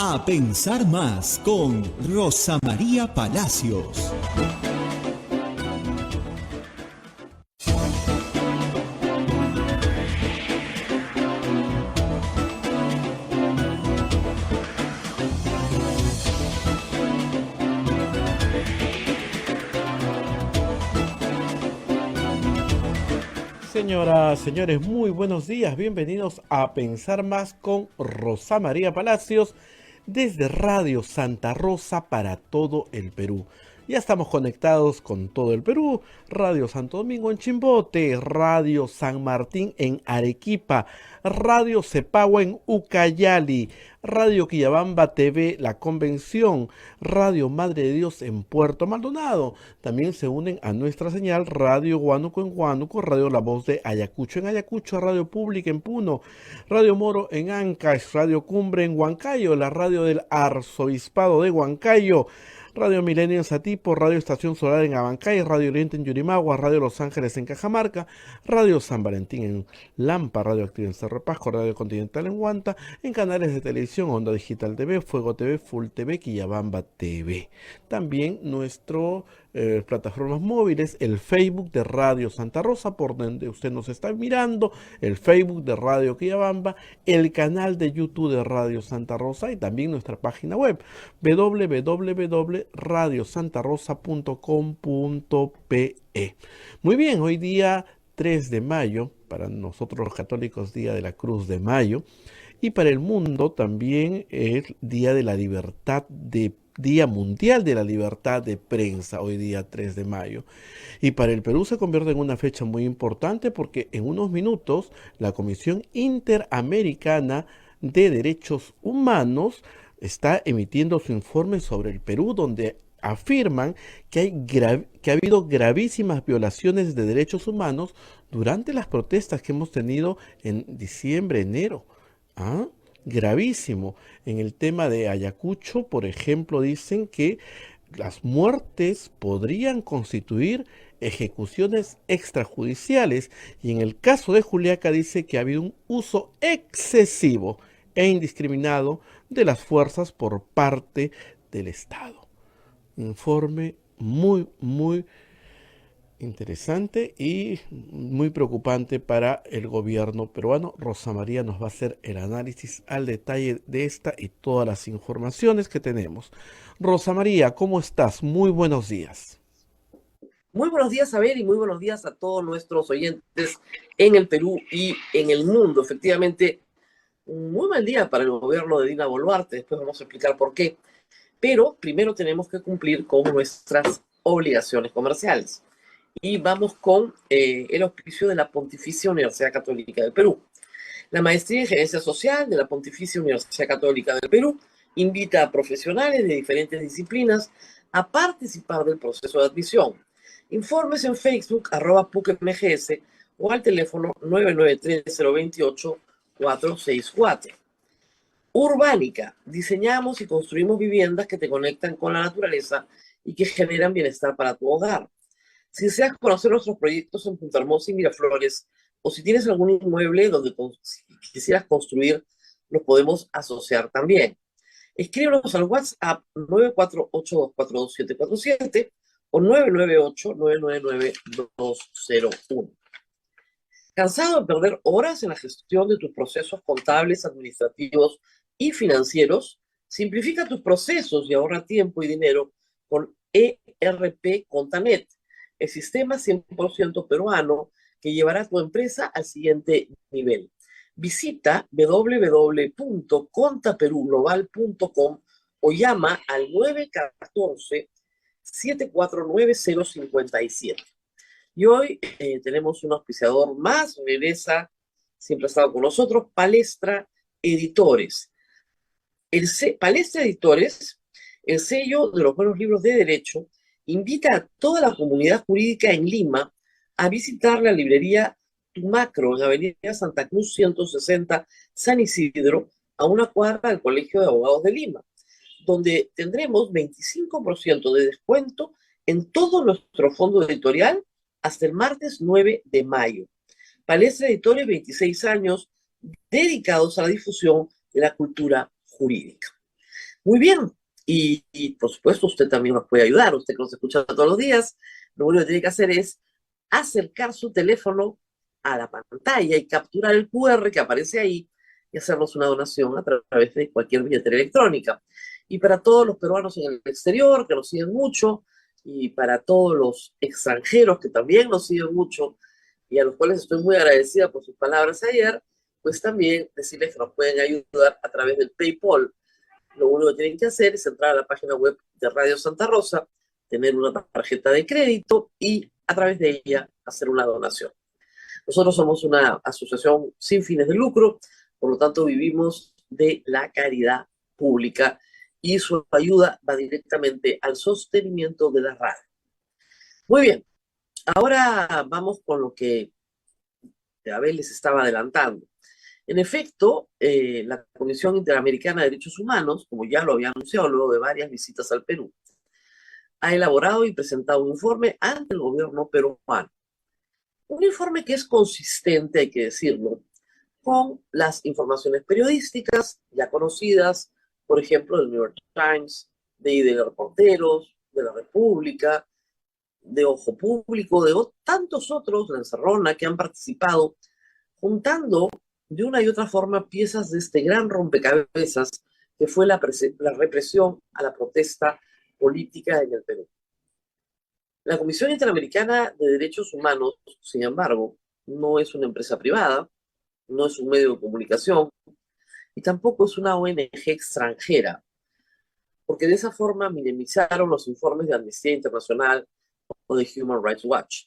A pensar más con Rosa María Palacios. Señoras, señores, muy buenos días. Bienvenidos a Pensar Más con Rosa María Palacios desde Radio Santa Rosa para todo el Perú. Ya estamos conectados con todo el Perú. Radio Santo Domingo en Chimbote, Radio San Martín en Arequipa, Radio Cepagua en Ucayali, Radio Quillabamba TV La Convención, Radio Madre de Dios en Puerto Maldonado. También se unen a nuestra señal Radio Huánuco en Huánuco, Radio La Voz de Ayacucho en Ayacucho, Radio Pública en Puno, Radio Moro en Ancash, Radio Cumbre en Huancayo, la radio del Arzobispado de Huancayo, Radio Milenio en Satipo, Radio Estación Solar en Abancay, Radio Oriente en Yurimagua, Radio Los Ángeles en Cajamarca, Radio San Valentín en Lampa, Radio Activa en Cerro Pasco, Radio Continental en Huanta, en canales de televisión, Onda Digital TV, Fuego TV, Full TV, Quillabamba TV. También nuestro plataformas móviles, el Facebook de Radio Santa Rosa, por donde usted nos está mirando, el Facebook de Radio Quillabamba, el canal de YouTube de Radio Santa Rosa y también nuestra página web www.radiosantarosa.com.pe. Muy bien, hoy día 3 de mayo, para nosotros los católicos Día de la Cruz de Mayo, y para el mundo también es Día de la Libertad de Día Mundial de la Libertad de Prensa, hoy día 3 de mayo. Y para el Perú se convierte en una fecha muy importante porque en unos minutos la Comisión Interamericana de Derechos Humanos está emitiendo su informe sobre el Perú, donde afirman que ha habido gravísimas violaciones de derechos humanos durante las protestas que hemos tenido en diciembre, enero. ¿Ah? Gravísimo. En el tema de Ayacucho, por ejemplo, dicen que las muertes podrían constituir ejecuciones extrajudiciales y en el caso de Juliaca dice que ha habido un uso excesivo e indiscriminado de las fuerzas por parte del Estado. Informe muy interesante y muy preocupante para el gobierno peruano. Rosa María nos va a hacer el análisis al detalle de esta y todas las informaciones que tenemos. Rosa María, ¿cómo estás? Muy buenos días. Muy buenos días, Abel, y muy buenos días a todos nuestros oyentes en el Perú y en el mundo. Efectivamente, un muy mal día para el gobierno de Dina Boluarte. Después vamos a explicar por qué. Pero primero tenemos que cumplir con nuestras obligaciones comerciales. Y vamos con el auspicio de la Pontificia Universidad Católica del Perú. La Maestría en Gerencia Social de la Pontificia Universidad Católica del Perú invita a profesionales de diferentes disciplinas a participar del proceso de admisión. Informes en Facebook, @PUCMGS o al teléfono 993-028-464. Urbánica. Diseñamos y construimos viviendas que te conectan con la naturaleza y que generan bienestar para tu hogar. Si deseas conocer nuestros proyectos en Punta Hermosa y Miraflores, o si tienes algún inmueble donde quisieras construir, nos podemos asociar también. Escríbenos al WhatsApp 948242747 o 998-999-201. ¿Cansado de perder horas en la gestión de tus procesos contables, administrativos y financieros? Simplifica tus procesos y ahorra tiempo y dinero con ERP Contanet, el sistema 100% peruano que llevará a tu empresa al siguiente nivel. Visita www.contaperuglobal.com o llama al 914-749-057. Y hoy tenemos un auspiciador más, regresa, siempre ha estado con nosotros, Palestra Editores. Palestra Editores, el sello de los buenos libros de derecho, invita a toda la comunidad jurídica en Lima a visitar la librería Tumacro en Avenida Santa Cruz 160, San Isidro, a una cuadra del Colegio de Abogados de Lima, donde tendremos 25% de descuento en todo nuestro fondo editorial hasta el martes 9 de mayo. Palestra Editores, 26 años dedicados a la difusión de la cultura jurídica. Muy bien. Y por supuesto, usted también nos puede ayudar. Usted que nos escucha todos los días, lo único que tiene que hacer es acercar su teléfono a la pantalla y capturar el QR que aparece ahí y hacernos una donación a través de cualquier billetera electrónica. Y para todos los peruanos en el exterior que nos siguen mucho, y para todos los extranjeros que también nos siguen mucho y a los cuales estoy muy agradecida por sus palabras ayer, pues también decirles que nos pueden ayudar a través del PayPal. Lo único que tienen que hacer es entrar a la página web de Radio Santa Rosa, tener una tarjeta de crédito y a través de ella hacer una donación. Nosotros somos una asociación sin fines de lucro, por lo tanto vivimos de la caridad pública y su ayuda va directamente al sostenimiento de la radio. Muy bien, ahora vamos con lo que Abel les estaba adelantando. En efecto, la Comisión Interamericana de Derechos Humanos, como ya lo había anunciado luego de varias visitas al Perú, ha elaborado y presentado un informe ante el gobierno peruano. Un informe que es consistente, hay que decirlo, con las informaciones periodísticas ya conocidas, por ejemplo, del New York Times, de Reporteros, de La República, de Ojo Público, de tantos otros, la Encerrona, que han participado juntando de una y otra forma piezas de este gran rompecabezas que fue la represión a la protesta política en el Perú. La Comisión Interamericana de Derechos Humanos, sin embargo, no es una empresa privada, no es un medio de comunicación y tampoco es una ONG extranjera, porque de esa forma minimizaron los informes de Amnistía Internacional o de Human Rights Watch.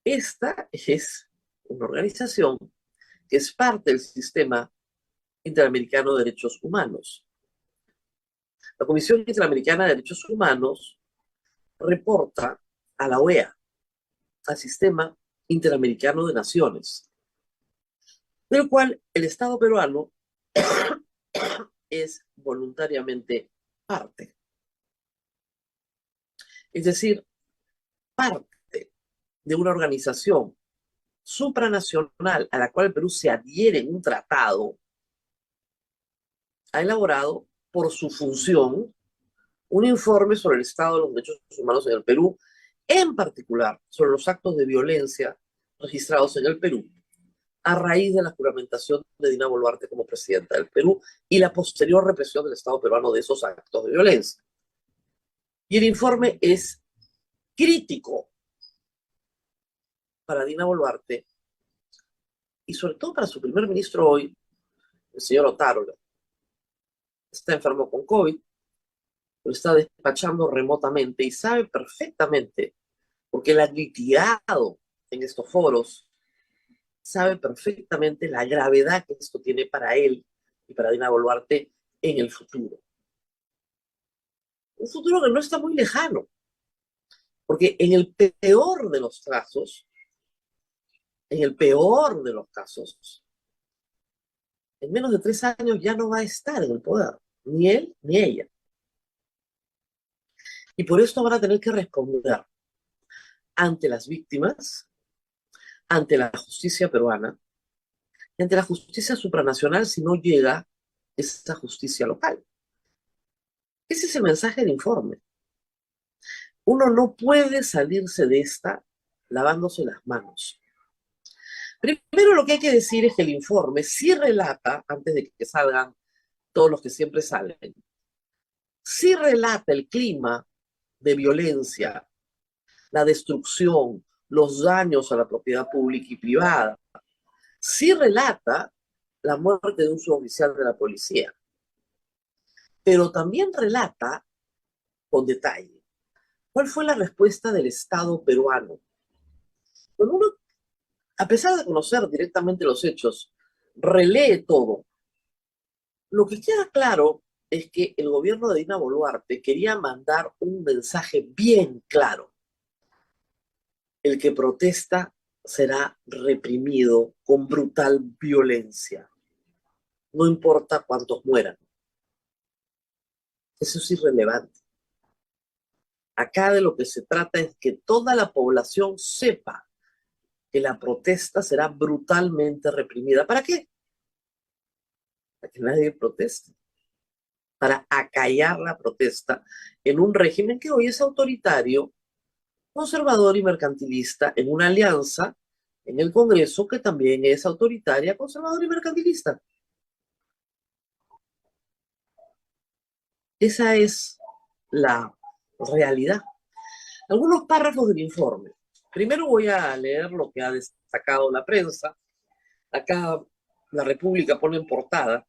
Esta es una organización que es parte del sistema interamericano de derechos humanos. La Comisión Interamericana de Derechos Humanos reporta a la OEA, al Sistema Interamericano de Naciones, del cual el Estado peruano es voluntariamente parte. Es decir, parte de una organización supranacional a la cual el Perú se adhiere en un tratado, ha elaborado por su función un informe sobre el estado de los derechos humanos en el Perú, en particular sobre los actos de violencia registrados en el Perú a raíz de la juramentación de Dina Boluarte como presidenta del Perú y la posterior represión del Estado peruano de esos actos de violencia. Y el informe es crítico para Dina Boluarte y sobre todo para su primer ministro hoy, el señor Otárola. Está enfermo con COVID, lo está despachando remotamente y sabe perfectamente, porque él ha litigado en estos foros, sabe perfectamente la gravedad que esto tiene para él y para Dina Boluarte en el futuro. Un futuro que no está muy lejano, porque en el peor de los casos, en el peor de los casos, en menos de 3 años ya no va a estar en el poder, ni él ni ella. Y por esto van a tener que responder ante las víctimas, ante la justicia peruana, y ante la justicia supranacional si no llega esa justicia local. Ese es el mensaje del informe. Uno no puede salirse de esta lavándose las manos. Primero lo que hay que decir es que el informe sí relata, antes de que salgan todos los que siempre salen, sí relata el clima de violencia, la destrucción, los daños a la propiedad pública y privada. Sí relata la muerte de un suboficial de la policía, pero también relata con detalle cuál fue la respuesta del Estado peruano. Cuando uno, a pesar de conocer directamente los hechos, relee todo, lo que queda claro es que el gobierno de Dina Boluarte quería mandar un mensaje bien claro. El que protesta será reprimido con brutal violencia. No importa cuántos mueran. Eso es irrelevante. Acá de lo que se trata es que toda la población sepa que la protesta será brutalmente reprimida. ¿Para qué? Para que nadie proteste. Para acallar la protesta en un régimen que hoy es autoritario, conservador y mercantilista, en una alianza en el Congreso que también es autoritaria, conservadora y mercantilista. Esa es la realidad. Algunos párrafos del informe. Primero voy a leer lo que ha destacado la prensa. Acá la República pone en portada: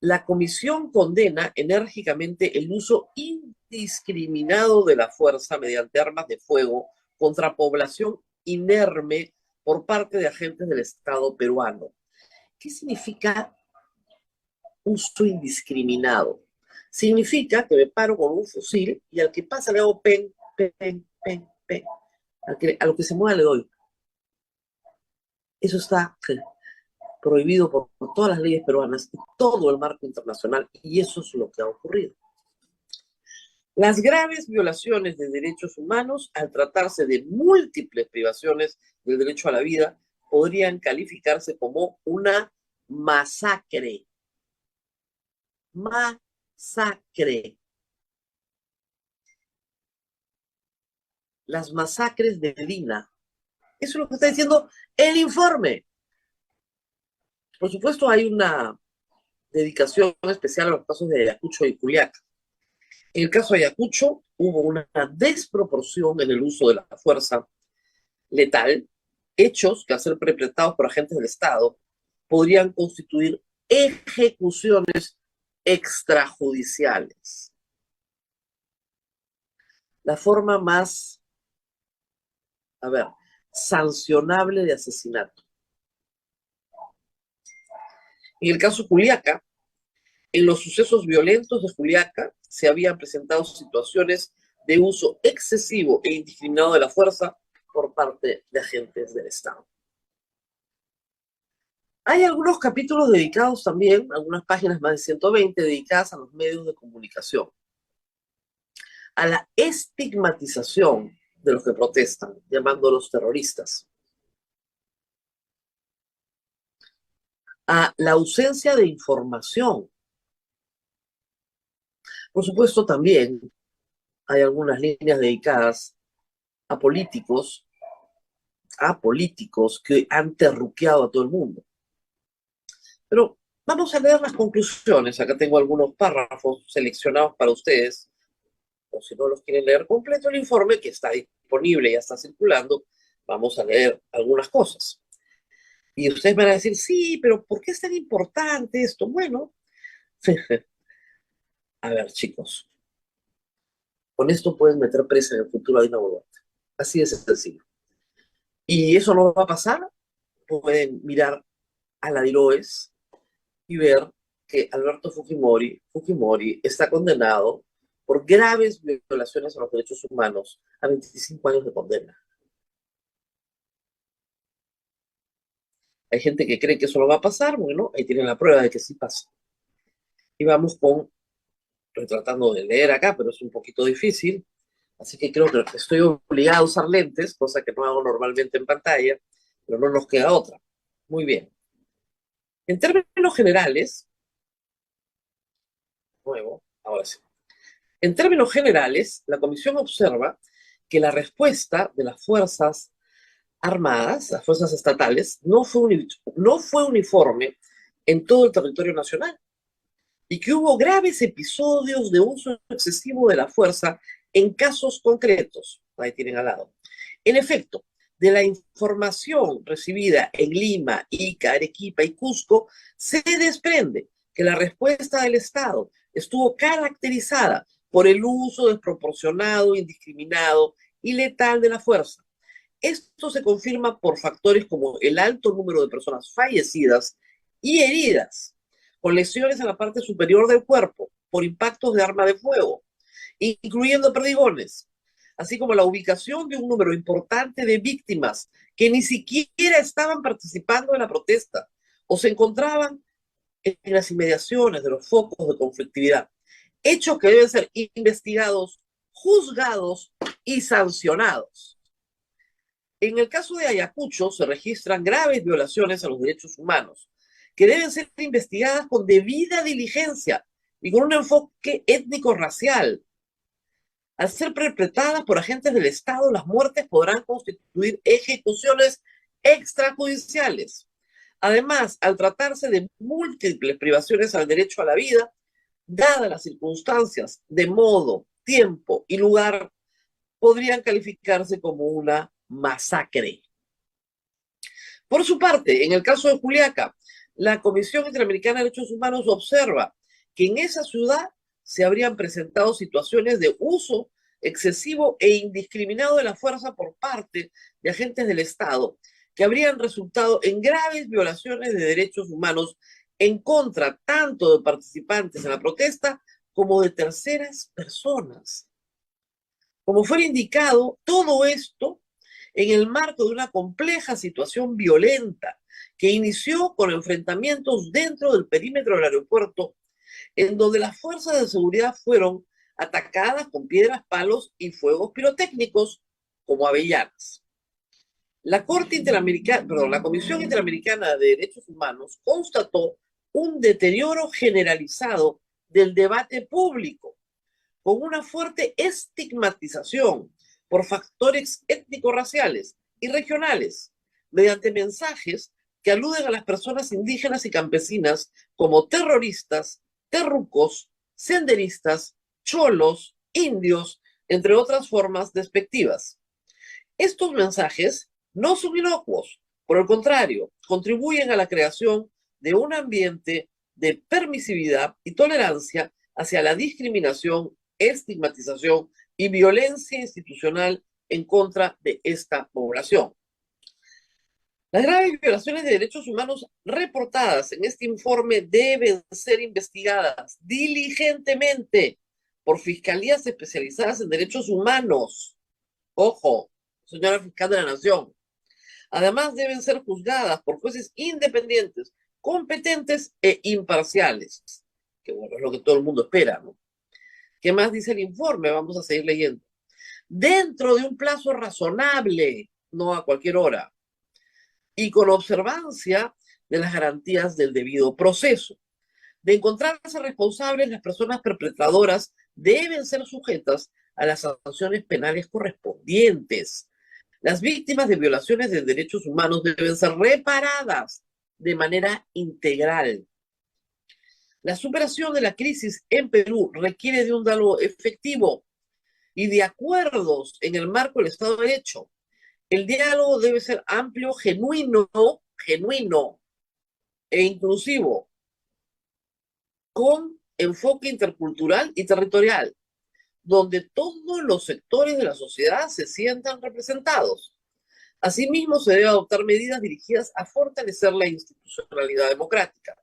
la comisión condena enérgicamente el uso indiscriminado de la fuerza mediante armas de fuego contra población inerme por parte de agentes del Estado peruano. ¿Qué significa uso indiscriminado? Significa que me paro con un fusil y al que pasa le hago pen, pen, pen, pen. A lo que se mueva le doy. Eso está prohibido por todas las leyes peruanas y todo el marco internacional, y eso es lo que ha ocurrido. Las graves violaciones de derechos humanos, al tratarse de múltiples privaciones del derecho a la vida, podrían calificarse como una masacre. Masacre. Las masacres de Medina. Eso es lo que está diciendo el informe. Por supuesto, hay una dedicación especial a los casos de Ayacucho y Juliaca. En el caso de Ayacucho, hubo una desproporción en el uso de la fuerza letal, hechos que, al ser perpetrados por agentes del Estado, podrían constituir ejecuciones extrajudiciales. La forma más, sancionable de asesinato. En el caso Juliaca, en los sucesos violentos de Juliaca se habían presentado situaciones de uso excesivo e indiscriminado de la fuerza por parte de agentes del Estado. Hay algunos capítulos dedicados también, algunas páginas más de 120, dedicadas a los medios de comunicación, a la estigmatización de los que protestan, llamándolos terroristas, a la ausencia de información. Por supuesto, también hay algunas líneas dedicadas a políticos que han terruqueado a todo el mundo. Pero vamos a leer las conclusiones. Acá tengo algunos párrafos seleccionados para ustedes, o si no los quieren leer completo el informe, que está disponible, ya está circulando, vamos a leer algunas cosas. Y ustedes van a decir, sí, pero ¿por qué es tan importante esto? Bueno, a ver, chicos, con esto pueden meter presa en el futuro a Dina Boluarte. Así de sencillo. Y eso no va a pasar. Pueden mirar a la Diloes y ver que Alberto Fujimori está condenado por graves violaciones a los derechos humanos a 25 años de condena. Hay gente que cree que eso no va a pasar. Bueno, ahí tienen la prueba de que sí pasa. Y vamos con, estoy tratando de leer acá, pero es un poquito difícil, así que creo que estoy obligado a usar lentes, cosa que no hago normalmente en pantalla, pero no nos queda otra. Muy bien. En términos generales, ahora sí. En términos generales, la Comisión observa que la respuesta de las Fuerzas Armadas, las fuerzas estatales, no fue uniforme en todo el territorio nacional y que hubo graves episodios de uso excesivo de la fuerza en casos concretos. Ahí tienen al lado. En efecto, de la información recibida en Lima, Ica, Arequipa y Cusco, se desprende que la respuesta del Estado estuvo caracterizada por el uso desproporcionado, indiscriminado y letal de la fuerza. Esto se confirma por factores como el alto número de personas fallecidas y heridas, con lesiones en la parte superior del cuerpo por impactos de arma de fuego, incluyendo perdigones, así como la ubicación de un número importante de víctimas que ni siquiera estaban participando en la protesta o se encontraban en las inmediaciones de los focos de conflictividad. Hechos que deben ser investigados, juzgados y sancionados. En el caso de Ayacucho se registran graves violaciones a los derechos humanos que deben ser investigadas con debida diligencia y con un enfoque étnico-racial. Al ser perpetradas por agentes del Estado, las muertes podrán constituir ejecuciones extrajudiciales. Además, al tratarse de múltiples privaciones al derecho a la vida, dadas las circunstancias de modo, tiempo y lugar, podrían calificarse como una masacre. Por su parte, en el caso de Juliaca, la Comisión Interamericana de Derechos Humanos observa que en esa ciudad se habrían presentado situaciones de uso excesivo e indiscriminado de la fuerza por parte de agentes del Estado, que habrían resultado en graves violaciones de derechos humanos en contra tanto de participantes en la protesta como de terceras personas. Como fuera indicado, todo esto en el marco de una compleja situación violenta que inició con enfrentamientos dentro del perímetro del aeropuerto, en donde las fuerzas de seguridad fueron atacadas con piedras, palos y fuegos pirotécnicos como avellanas. La Comisión Interamericana de Derechos Humanos constató un deterioro generalizado del debate público, con una fuerte estigmatización por factores étnico-raciales y regionales, mediante mensajes que aluden a las personas indígenas y campesinas como terroristas, terrucos, senderistas, cholos, indios, entre otras formas despectivas. Estos mensajes no son inocuos, por el contrario, contribuyen a la creación de un ambiente de permisividad y tolerancia hacia la discriminación, estigmatización y violencia institucional en contra de esta población. Las graves violaciones de derechos humanos reportadas en este informe deben ser investigadas diligentemente por fiscalías especializadas en derechos humanos. Ojo, señora fiscal de la Nación. Además, deben ser juzgadas por jueces independientes, competentes e imparciales. Que bueno, es lo que todo el mundo espera, ¿no? ¿Qué más dice el informe? Vamos a seguir leyendo. Dentro de un plazo razonable, no a cualquier hora, y con observancia de las garantías del debido proceso. De encontrarse responsables, las personas perpetradoras deben ser sujetas a las sanciones penales correspondientes. Las víctimas de violaciones de derechos humanos deben ser reparadas de manera integral. La superación de la crisis en Perú requiere de un diálogo efectivo y de acuerdos en el marco del Estado de Derecho. El diálogo debe ser amplio, genuino e inclusivo, con enfoque intercultural y territorial, donde todos los sectores de la sociedad se sientan representados. Asimismo, se deben adoptar medidas dirigidas a fortalecer la institucionalidad democrática.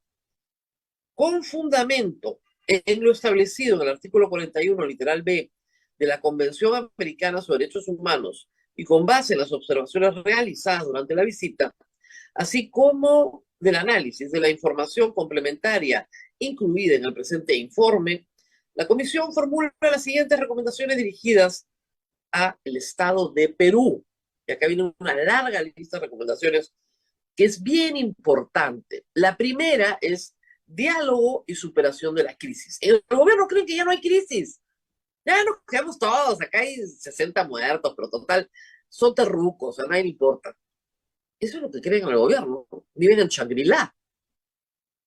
Con fundamento en lo establecido en el artículo 41, literal B, de la Convención Americana sobre Derechos Humanos y con base en las observaciones realizadas durante la visita, así como del análisis de la información complementaria incluida en el presente informe, la Comisión formula las siguientes recomendaciones dirigidas al Estado de Perú. Y acá viene una larga lista de recomendaciones que es bien importante. La primera es diálogo y superación de la crisis. El gobierno cree que ya no hay crisis. Ya nos quedamos todos, acá hay 60 muertos, pero total, son terrucos, a nadie le importa. Eso es lo que creen en el gobierno. Viven en Shangri-La.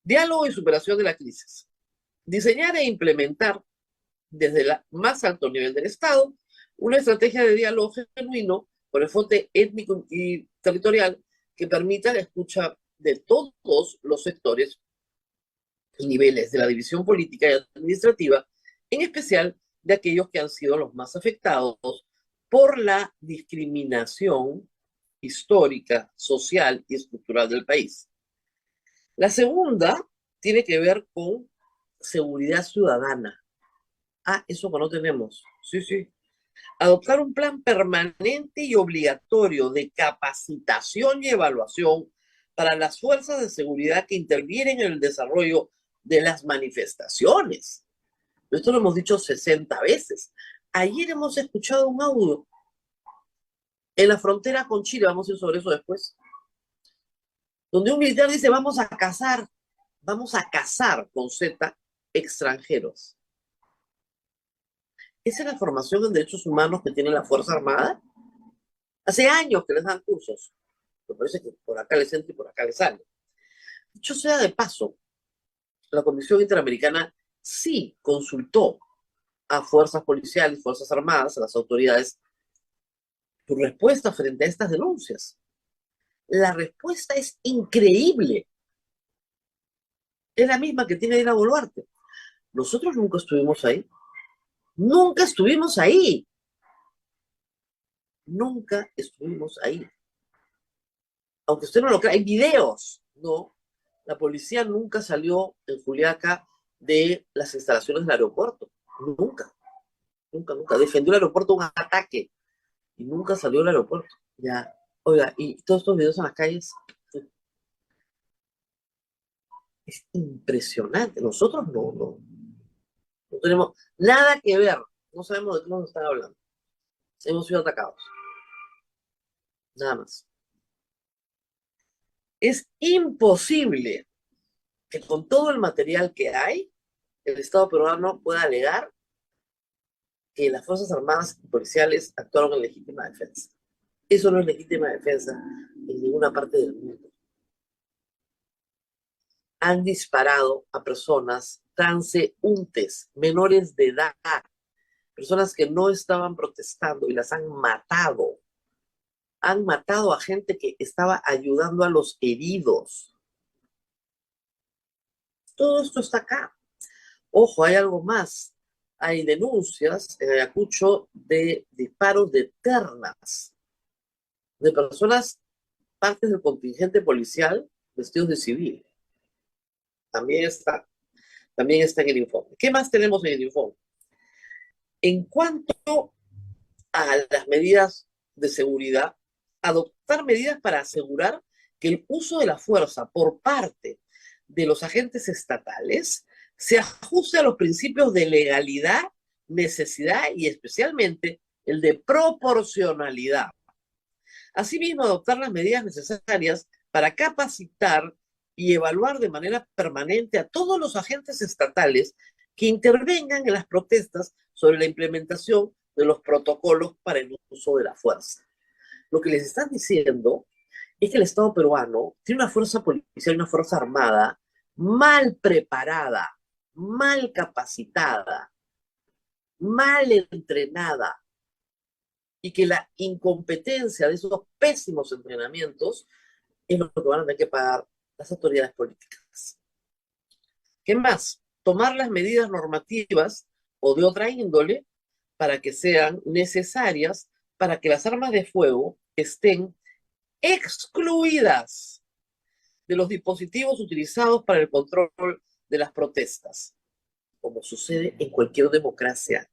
Diálogo y superación de la crisis. Diseñar e implementar desde el más alto nivel del Estado una estrategia de diálogo genuino con enfoque étnico y territorial que permita la escucha de todos los sectores y niveles de la división política y administrativa, en especial de aquellos que han sido los más afectados por la discriminación histórica, social y estructural del país. La segunda tiene que ver con seguridad ciudadana. Ah, eso que no tenemos. Sí, sí. Adoptar un plan permanente y obligatorio de capacitación y evaluación para las fuerzas de seguridad que intervienen en el desarrollo de las manifestaciones. Esto lo hemos dicho 60 veces. Ayer hemos escuchado un audio en la frontera con Chile, vamos a ir sobre eso después, donde un militar dice, vamos a cazar con Z extranjeros. Esa es la formación en derechos humanos que tiene la Fuerza Armada. Hace años que les dan cursos. Me parece que por acá les entra y por acá les sale. Dicho sea de paso, la Comisión Interamericana sí consultó a fuerzas policiales, fuerzas armadas, a las autoridades, su respuesta frente a estas denuncias. La respuesta es increíble. Es la misma que tiene Dina Boluarte. Nosotros nunca estuvimos ahí. Nunca estuvimos ahí. Nunca estuvimos ahí. Aunque usted no lo crea, hay videos, ¿no? La policía nunca salió en Juliaca de las instalaciones del aeropuerto. Nunca, nunca, nunca. Defendió el aeropuerto de un ataque y nunca salió del aeropuerto. Ya, oiga, y todos estos videos en las calles, es impresionante. Nosotros no tenemos nada que ver. No sabemos de qué nos están hablando. Hemos sido atacados. Nada más. Es imposible que con todo el material que hay, el Estado peruano pueda alegar que las Fuerzas Armadas y Policiales actuaron en legítima defensa. Eso no es legítima defensa en ninguna parte del mundo. Han disparado a personas transeúntes, menores de edad, personas que no estaban protestando y las han matado. Han matado a gente que estaba ayudando a los heridos. Todo esto está acá. Ojo, hay algo más. Hay denuncias en Ayacucho de disparos de ternas de personas, partes del contingente policial, vestidos de civil. También está en el informe. ¿Qué más tenemos en el informe? En cuanto a las medidas de seguridad, adoptar medidas para asegurar que el uso de la fuerza por parte de los agentes estatales se ajuste a los principios de legalidad, necesidad y especialmente el de proporcionalidad. Asimismo, adoptar las medidas necesarias para capacitar y evaluar de manera permanente a todos los agentes estatales que intervengan en las protestas sobre la implementación de los protocolos para el uso de la fuerza. Lo que les están diciendo es que el Estado peruano tiene una fuerza policial y una fuerza armada mal preparada, mal capacitada, mal entrenada, y que la incompetencia de esos pésimos entrenamientos es lo que van a tener que pagar las autoridades políticas. ¿Qué más? Tomar las medidas normativas o de otra índole para que sean necesarias para que las armas de fuego estén excluidas de los dispositivos utilizados para el control de las protestas, como sucede en cualquier democracia.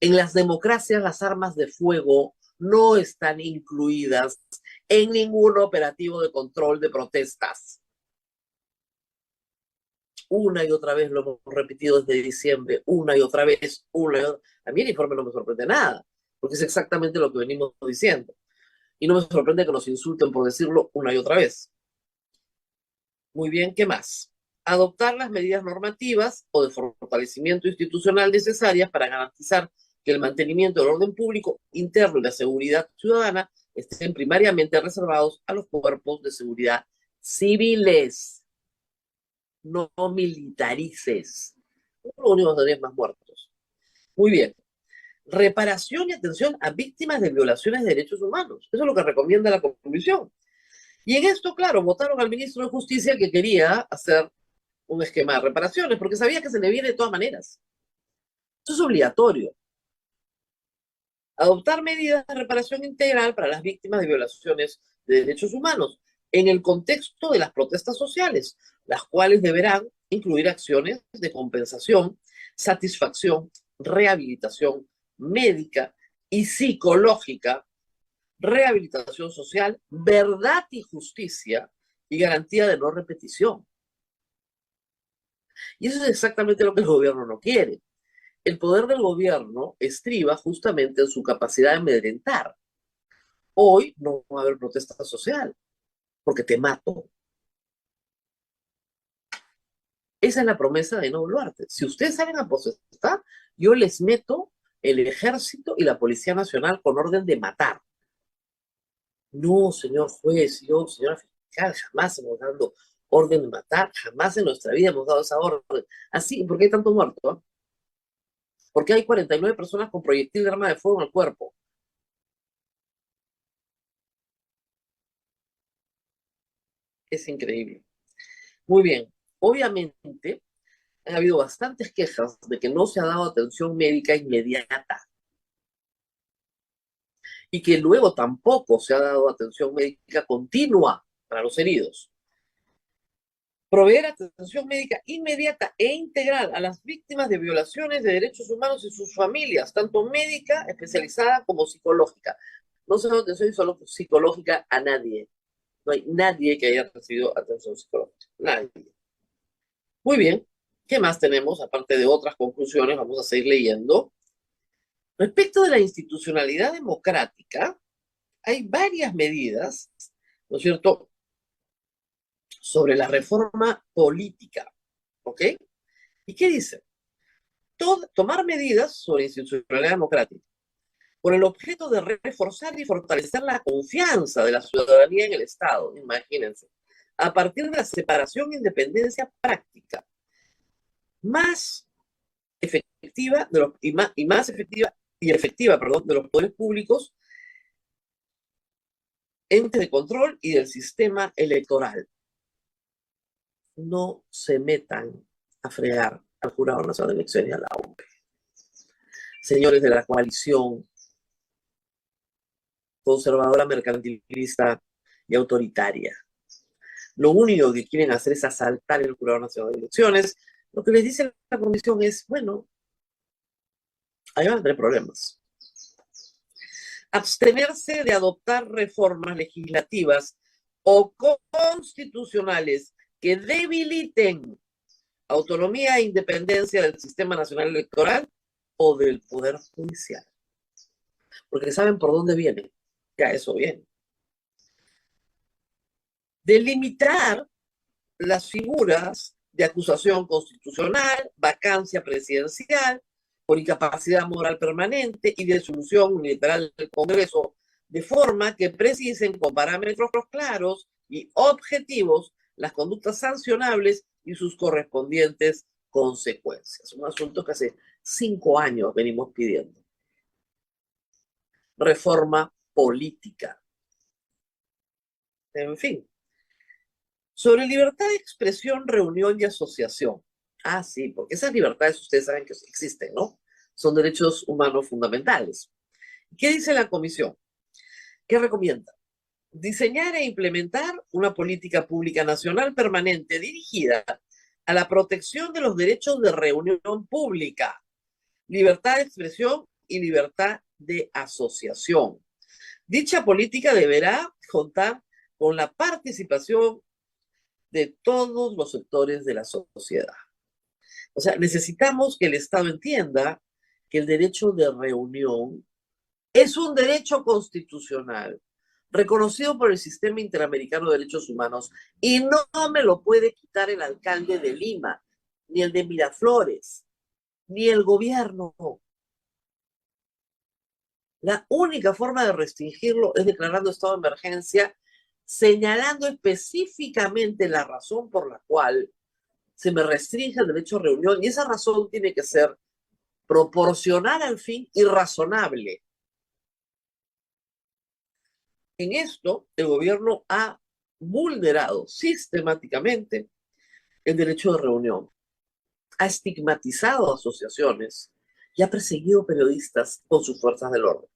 En las democracias las armas de fuego no están incluidas en ningún operativo de control de protestas. Una y otra vez lo hemos repetido desde diciembre, una y otra vez, A mí el informe no me sorprende nada, porque es exactamente lo que venimos diciendo. Y no me sorprende que nos insulten por decirlo una y otra vez. Muy bien, ¿qué más? Adoptar las medidas normativas o de fortalecimiento institucional necesarias para garantizar que el mantenimiento del orden público interno y la seguridad ciudadana estén primariamente reservados a los cuerpos de seguridad civiles, no militarices. Lo único que tendrían más muertos. Muy bien. Reparación y atención a víctimas de violaciones de derechos humanos. Eso es lo que recomienda la Comisión. Y en esto, claro, votaron al ministro de Justicia que quería hacer un esquema de reparaciones, porque sabía que se le viene de todas maneras. Eso es obligatorio. Adoptar medidas de reparación integral para las víctimas de violaciones de derechos humanos en el contexto de las protestas sociales, las cuales deberán incluir acciones de compensación, satisfacción, rehabilitación médica y psicológica, rehabilitación social, verdad y justicia y garantía de no repetición. Y eso es exactamente lo que el gobierno no quiere. El poder del gobierno estriba justamente en su capacidad de amedrentar. Hoy no va a haber protesta social, porque te mato. Esa es la promesa de Dina Boluarte. Si ustedes salen a protestar, yo les meto el ejército y la Policía Nacional con orden de matar. No, señor juez, yo, señora fiscal, jamás hemos dado orden de matar, jamás en nuestra vida hemos dado esa orden. Así, ¿por qué hay tanto muerto? ¿Eh? ¿Por qué hay 49 personas con proyectil de arma de fuego en el cuerpo? Es increíble. Muy bien. Obviamente, ha habido bastantes quejas de que no se ha dado atención médica inmediata y que luego tampoco se ha dado atención médica continua para los heridos. Proveer atención médica inmediata e integral a las víctimas de violaciones de derechos humanos y sus familias, tanto médica, especializada, como psicológica. No se da atención solo psicológica a nadie. No hay nadie que haya recibido atención psicológica. Nadie. Muy bien. ¿Qué más tenemos? Aparte de otras conclusiones, vamos a seguir leyendo. Respecto de la institucionalidad democrática, hay varias medidas, ¿no es cierto?, sobre la reforma política. ¿Ok? ¿Y qué dice? Tomar medidas sobre institucionalidad democrática con el objeto de reforzar y fortalecer la confianza de la ciudadanía en el Estado, imagínense, a partir de la separación e independencia práctica más efectiva de los, y más efectiva, perdón, de los poderes públicos, entes de control y del sistema electoral. No se metan a fregar al Jurado Nacional de Elecciones y a la OMP. Señores de la coalición conservadora, mercantilista y autoritaria. Lo único que quieren hacer es asaltar el Jurado Nacional de Elecciones. Lo que les dice la comisión es, bueno, ahí van a tener problemas. Abstenerse de adoptar reformas legislativas o constitucionales que debiliten autonomía e independencia del Sistema Nacional Electoral o del Poder Judicial. Porque saben por dónde viene. Ya eso viene. Delimitar las figuras de acusación constitucional, vacancia presidencial, por incapacidad moral permanente y disolución unilateral del Congreso, de forma que precisen con parámetros claros y objetivos las conductas sancionables y sus correspondientes consecuencias. Un asunto que hace 5 años venimos pidiendo. Reforma política. En fin. Sobre libertad de expresión, reunión y asociación. Ah, sí, porque esas libertades ustedes saben que existen, ¿no? Son derechos humanos fundamentales. ¿Qué dice la comisión? ¿Qué recomienda? Diseñar e implementar una política pública nacional permanente dirigida a la protección de los derechos de reunión pública, libertad de expresión y libertad de asociación. Dicha política deberá contar con la participación de todos los sectores de la sociedad. O sea, necesitamos que el Estado entienda que el derecho de reunión es un derecho constitucional reconocido por el Sistema Interamericano de Derechos Humanos y no me lo puede quitar el alcalde de Lima, ni el de Miraflores, ni el gobierno. La única forma de restringirlo es declarando estado de emergencia, señalando específicamente la razón por la cual se me restringe el derecho a reunión, y esa razón tiene que ser proporcional al fin y razonable. En esto, el gobierno ha vulnerado sistemáticamente el derecho de reunión, ha estigmatizado asociaciones y ha perseguido periodistas con sus fuerzas del orden.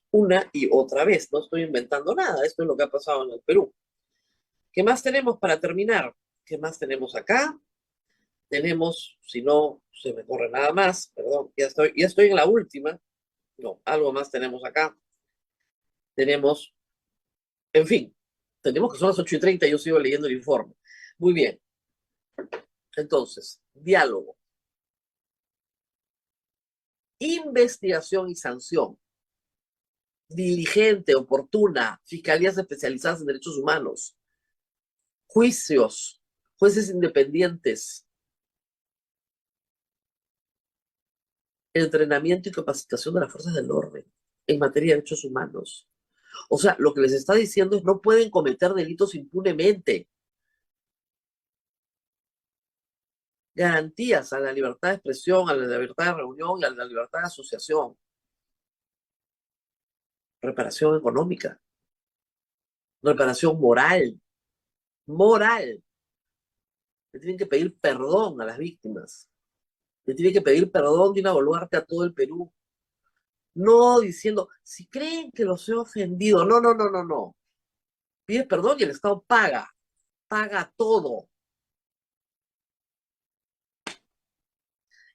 Una y otra vez, no estoy inventando nada, esto es lo que ha pasado en el Perú. ¿Qué más tenemos para terminar? ¿Qué más tenemos acá? Tenemos, si no se me corre nada más, perdón, ya estoy en la última. No, algo más tenemos acá. Tenemos, en fin, tenemos que son las 8:30 y yo sigo leyendo el informe. Muy bien. Entonces, diálogo. Investigación y sanción. Diligente, oportuna, fiscalías especializadas en derechos humanos. Juicios, jueces independientes, entrenamiento y capacitación de las fuerzas del orden en materia de derechos humanos. O sea, lo que les está diciendo es no pueden cometer delitos impunemente. Garantías a la libertad de expresión, a la libertad de reunión y a la libertad de asociación. Reparación económica. Reparación moral. Moral. Le tienen que pedir perdón a las víctimas. Le tienen que pedir perdón Dina Boluarte a todo el Perú. No diciendo, si creen que los he ofendido. No, no, no, no, no. Pides perdón y el Estado paga. Paga todo.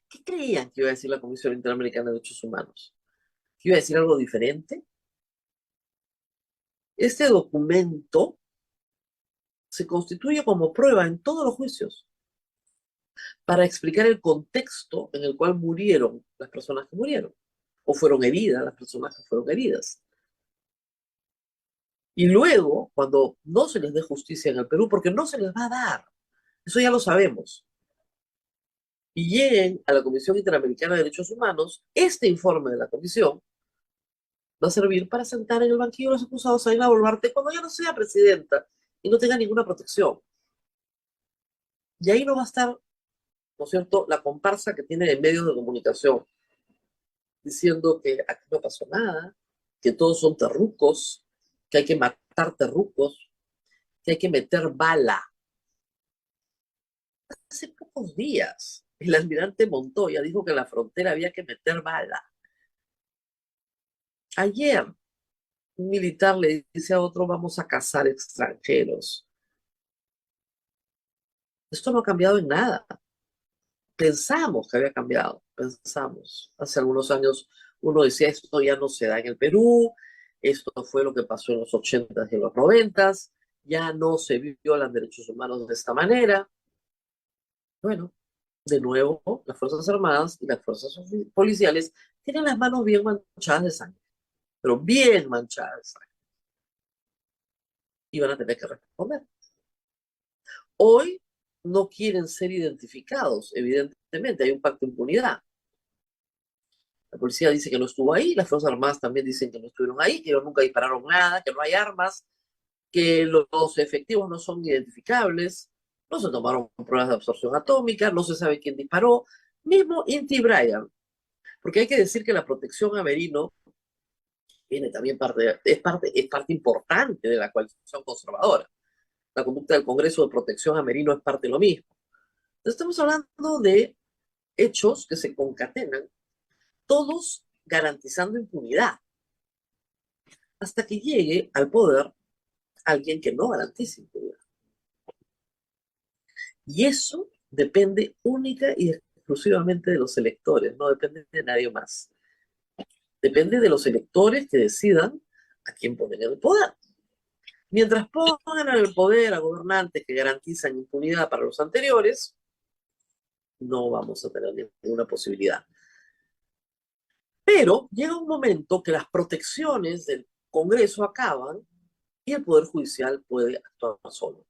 ¿Qué creían que iba a decir la Comisión Interamericana de Derechos Humanos? ¿Que iba a decir algo diferente? Este documento se constituye como prueba en todos los juicios para explicar el contexto en el cual murieron las personas que murieron o fueron heridas las personas que fueron heridas. Y luego, cuando no se les dé justicia en el Perú, porque no se les va a dar, eso ya lo sabemos, y lleguen a la Comisión Interamericana de Derechos Humanos, este informe de la Comisión va a servir para sentar en el banquillo a los acusados a Dina Boluarte cuando ya no sea presidenta y no tenga ninguna protección. Y ahí no va a estar, ¿no es cierto?, la comparsa que tiene en medios de comunicación, diciendo que aquí no pasó nada, que todos son terrucos, que hay que matar terrucos, que hay que meter bala. Hace pocos días, el almirante Montoya dijo que en la frontera había que meter bala. Ayer, un militar le dice a otro, vamos a cazar extranjeros. Esto no ha cambiado en nada. Pensamos que había cambiado, pensamos. Hace algunos años uno decía, esto ya no se da en el Perú, esto fue lo que pasó en los 80s y en los 90s, ya no se violan derechos humanos de esta manera. Bueno, de nuevo, las Fuerzas Armadas y las fuerzas policiales tienen las manos bien manchadas de sangre, pero bien manchadas de sangre. Y van a tener que responder. Hoy no quieren ser identificados, evidentemente, hay un pacto de impunidad. La policía dice que no estuvo ahí, las Fuerzas Armadas también dicen que no estuvieron ahí, que ellos nunca dispararon nada, que no hay armas, que los efectivos no son identificables, no se tomaron pruebas de absorción atómica, no se sabe quién disparó, mismo Inti Bryan, porque hay que decir que la protección a Merino tiene también es parte importante de la coalición conservadora. La conducta del Congreso de Protección a Merino es parte de lo mismo. Entonces estamos hablando de hechos que se concatenan, todos garantizando impunidad, hasta que llegue al poder alguien que no garantice impunidad. Y eso depende única y exclusivamente de los electores, no depende de nadie más. Depende de los electores que decidan a quién ponen en el poder. Mientras pongan en el poder a gobernantes que garantizan impunidad para los anteriores, no vamos a tener ninguna posibilidad. Pero llega un momento que las protecciones del Congreso acaban y el Poder Judicial puede actuar solo.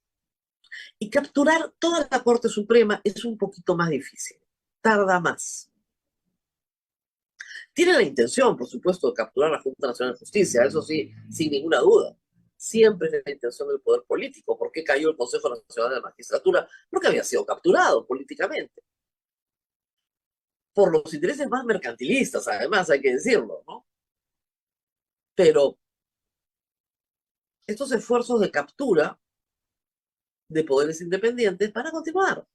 Y capturar toda la Corte Suprema es un poquito más difícil, tarda más. Tiene la intención, por supuesto, de capturar a la Junta Nacional de Justicia, eso sí, sin ninguna duda. Siempre es la intención del poder político. ¿Por qué cayó el Consejo Nacional de la Magistratura? Porque había sido capturado políticamente. Por los intereses más mercantilistas, además, hay que decirlo, ¿no? Pero estos esfuerzos de captura de poderes independientes van a continuar.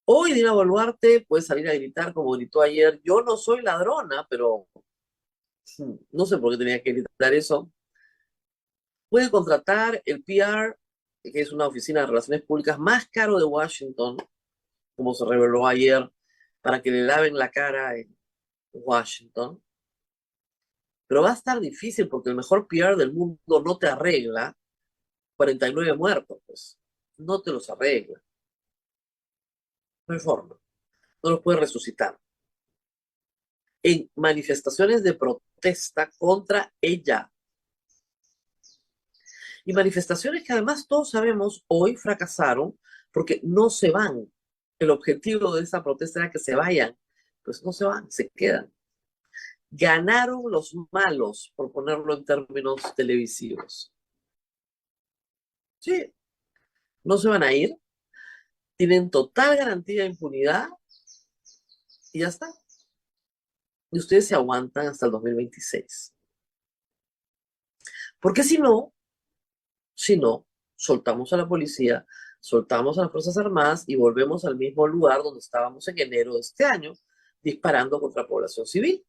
Hoy Dina Boluarte puede salir a gritar como gritó ayer, yo no soy ladrona, pero no sé por qué tenía que gritar eso. Puede contratar el PR, que es una oficina de relaciones públicas más caro de Washington, como se reveló ayer, para que le laven la cara en Washington. Pero va a estar difícil porque el mejor PR del mundo no te arregla 49 muertos, pues. No te los arregla. No hay forma. No los puede resucitar. En manifestaciones de protesta contra ella. Y manifestaciones que además todos sabemos hoy fracasaron porque no se van el objetivo de esa protesta era que se vayan. Pues no se van, se quedan. Ganaron los malos, por ponerlo en términos televisivos. Sí, no se van a ir, tienen total garantía de impunidad y ya está. Y ustedes se aguantan hasta el 2026. Porque si no, soltamos a la policía, soltamos a las Fuerzas Armadas y volvemos al mismo lugar donde estábamos en enero de este año, disparando contra población civil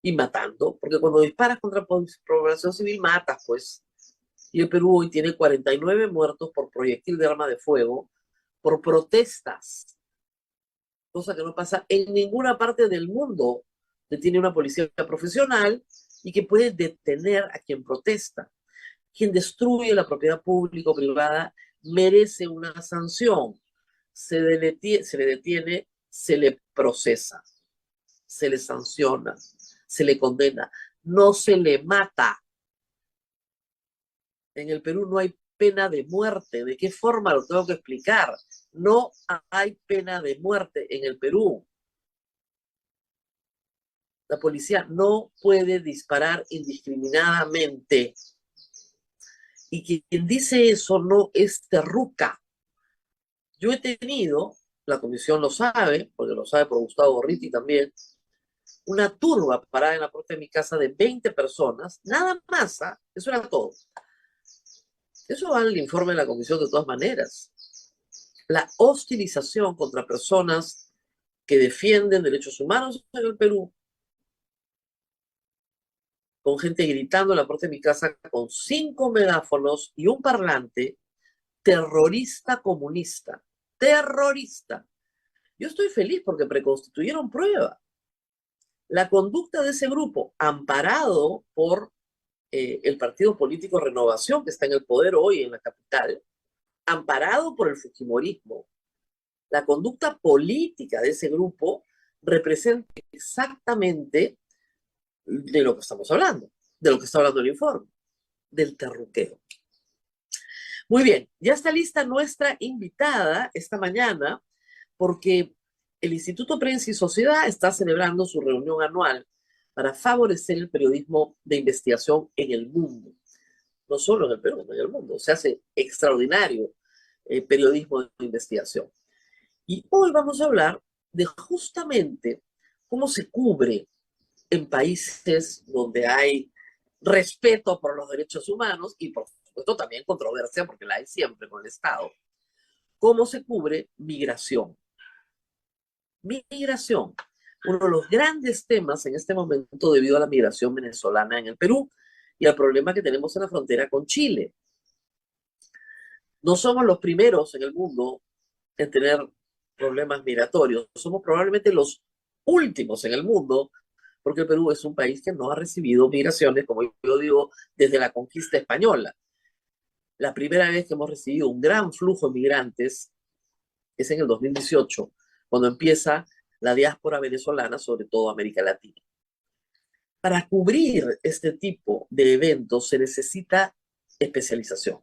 y matando, porque cuando disparas contra población civil matas, pues. Y el Perú hoy tiene 49 muertos por proyectil de arma de fuego, por protestas, cosa que no pasa en ninguna parte del mundo, que tiene una policía profesional y que puede detener a quien protesta. Quien destruye la propiedad pública o privada merece una sanción. Se le detiene, se le procesa, se le sanciona, se le condena, no se le mata. En el Perú no hay pena de muerte. ¿De qué forma lo tengo que explicar? No hay pena de muerte en el Perú. La policía no puede disparar indiscriminadamente. Y quien dice eso no es terruca. Yo he tenido, la comisión lo sabe, porque lo sabe por Gustavo Gorriti también, una turba parada en la puerta de mi casa de 20 personas, nada más, eso era todo. Eso va al informe de la comisión de todas maneras. La hostilización contra personas que defienden derechos humanos en el Perú, con gente gritando en la puerta de mi casa con 5 megáfonos y un parlante, terrorista comunista. Terrorista. Yo estoy feliz porque preconstituyeron prueba. La conducta de ese grupo, amparado por el partido político Renovación, que está en el poder hoy en la capital, amparado por el fujimorismo, la conducta política de ese grupo representa exactamente de lo que estamos hablando, de lo que está hablando el informe, del terruqueo. Muy bien, ya está lista nuestra invitada esta mañana, porque el Instituto Prensa y Sociedad está celebrando su reunión anual para favorecer el periodismo de investigación en el mundo. No solo en el Perú, en el mundo. Se hace extraordinario periodismo de investigación. Y hoy vamos a hablar de justamente cómo se cubre en países donde hay respeto por los derechos humanos y por supuesto también controversia, porque la hay siempre con el Estado, cómo se cubre migración. Migración, uno de los grandes temas en este momento debido a la migración venezolana en el Perú y al problema que tenemos en la frontera con Chile. No somos los primeros en el mundo en tener problemas migratorios, somos probablemente los últimos en el mundo, porque el Perú es un país que no ha recibido migraciones, como yo digo, desde la conquista española. La primera vez que hemos recibido un gran flujo de migrantes es en el 2018, cuando empieza la diáspora venezolana, sobre todo América Latina. Para cubrir este tipo de eventos se necesita especialización,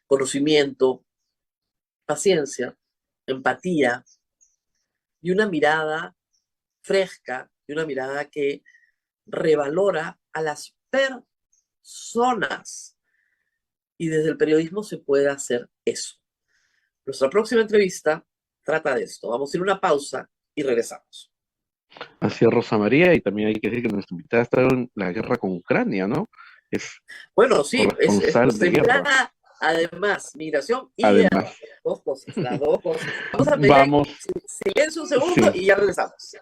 conocimiento, paciencia, empatía y una mirada fresca y una mirada que revalora a las personas. Y desde el periodismo se puede hacer eso. Nuestra próxima entrevista trata de esto. Vamos a ir a una pausa y regresamos. Así es, Rosa María, y también hay que decir que nuestra invitada está en la guerra con Ucrania, ¿no? Es bueno, sí, es nuestra invitada, además, migración y además. Guerra. Dos cosas, las dos cosas. Vamos. Silencio un segundo y ya regresamos.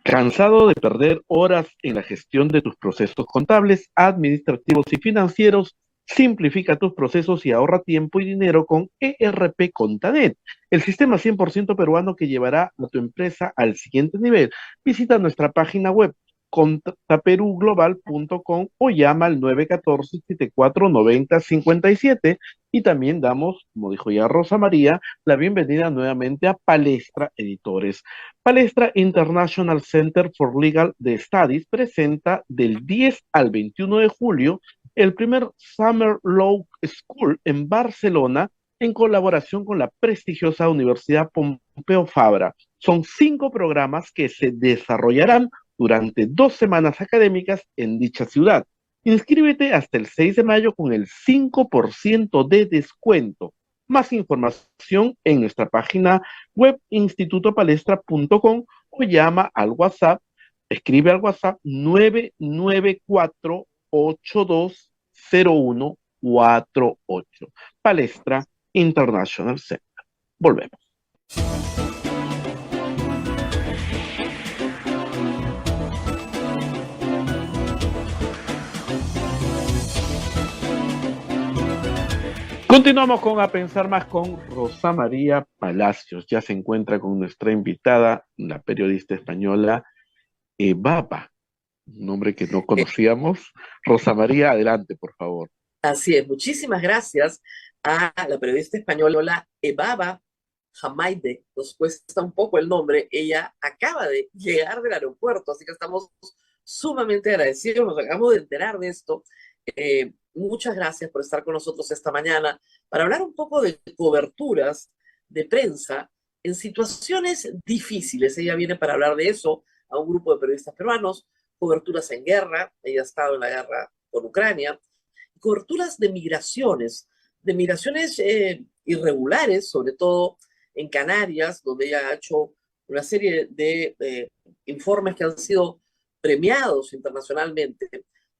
¿Cansado de perder horas en la gestión de tus procesos contables, administrativos y financieros? Simplifica tus procesos y ahorra tiempo y dinero con ERP Contanet, el sistema 100% peruano que llevará a tu empresa al siguiente nivel. Visita nuestra página web contaperuglobal.com o llama al 914-7490-57 y también damos, como dijo ya Rosa María, la bienvenida nuevamente a Palestra Editores. Palestra International Center for Legal Studies presenta del 10 al 21 de julio el primer Summer Law School en Barcelona en colaboración con la prestigiosa Universidad Pompeu Fabra. Son 5 programas que se desarrollarán durante 2 semanas académicas en dicha ciudad. Inscríbete hasta el 6 de mayo con el 5% de descuento. Más información en nuestra página web institutopalestra.com o llama al WhatsApp, escribe al WhatsApp 994-820148. Palestra International Center. Volvemos. Continuamos con A Pensar Más con Rosa María Palacios. Ya se encuentra con nuestra invitada, la periodista española Evaba, un nombre que no conocíamos. Rosa María, adelante, por favor. Así es, muchísimas gracias a la periodista española Evaba Hamaide. Nos cuesta un poco el nombre. Ella acaba de llegar del aeropuerto, así que estamos sumamente agradecidos. Nos acabamos de enterar de esto. Muchas gracias por estar con nosotros esta mañana para hablar un poco de coberturas de prensa en situaciones difíciles. Ella viene para hablar de eso a un grupo de periodistas peruanos, coberturas en guerra. Ella ha estado en la guerra con Ucrania, coberturas de migraciones irregulares, sobre todo en Canarias, donde ella ha hecho una serie de informes que han sido premiados internacionalmente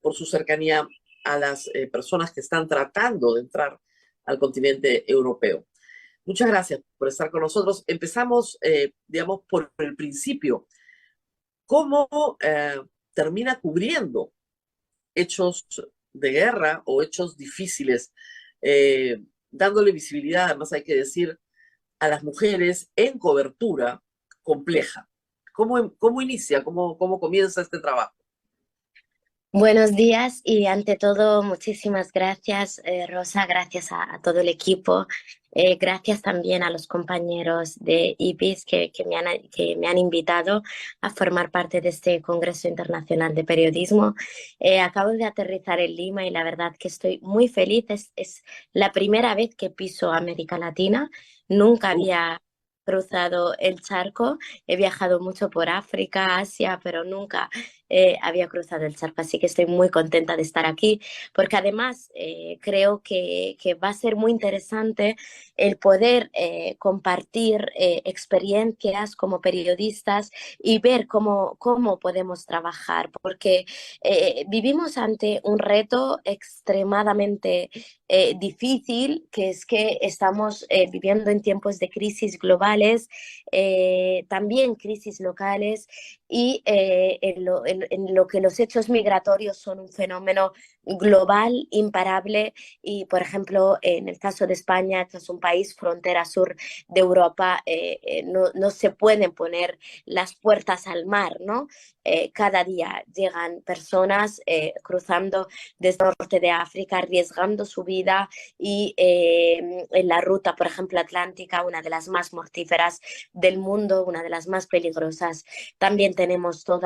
por su cercanía a las personas que están tratando de entrar al continente europeo. Muchas gracias por estar con nosotros. Empezamos, digamos, por el principio. ¿Cómo termina cubriendo hechos de guerra o hechos difíciles, dándole visibilidad, además hay que decir, a las mujeres en cobertura compleja? ¿Cómo inicia, cómo comienza este trabajo? Buenos días y ante todo muchísimas gracias, Rosa, gracias a todo el equipo, gracias también a los compañeros de IPIS que me han invitado a formar parte de este Congreso Internacional de Periodismo. Acabo de aterrizar en Lima y la verdad que estoy muy feliz, es la primera vez que piso América Latina, nunca había cruzado el charco, he viajado mucho por África, Asia, pero nunca había cruzado el charco, así que estoy muy contenta de estar aquí, porque además creo que va a ser muy interesante el poder compartir experiencias como periodistas y ver cómo podemos trabajar, porque vivimos ante un reto extremadamente difícil, que es que estamos viviendo en tiempos de crisis globales, también crisis locales, y en lo que los hechos migratorios son un fenómeno global, imparable, y por ejemplo en el caso de España, que es un país frontera sur de Europa, no se pueden poner las puertas al mar, ¿no? Cada día llegan personas cruzando desde el norte de África, arriesgando su vida, y en la ruta, por ejemplo, atlántica, una de las más mortíferas del mundo, una de las más peligrosas. También tenemos todos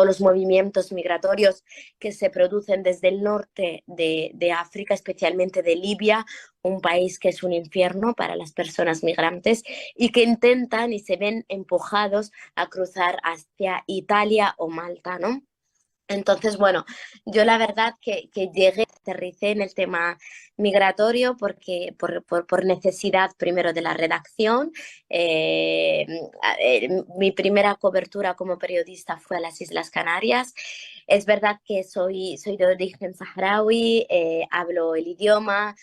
los movimientos migratorios que se producen desde el norte de África, especialmente de Libia, un país que es un infierno para las personas migrantes, y que intentan y se ven empujados a cruzar hacia Italia o Malta, ¿no? Entonces, bueno, yo la verdad que aterricé en el tema migratorio porque por necesidad primero de la redacción. Mi primera cobertura como periodista fue a las Islas Canarias. Es verdad que soy de origen saharaui, hablo el idioma.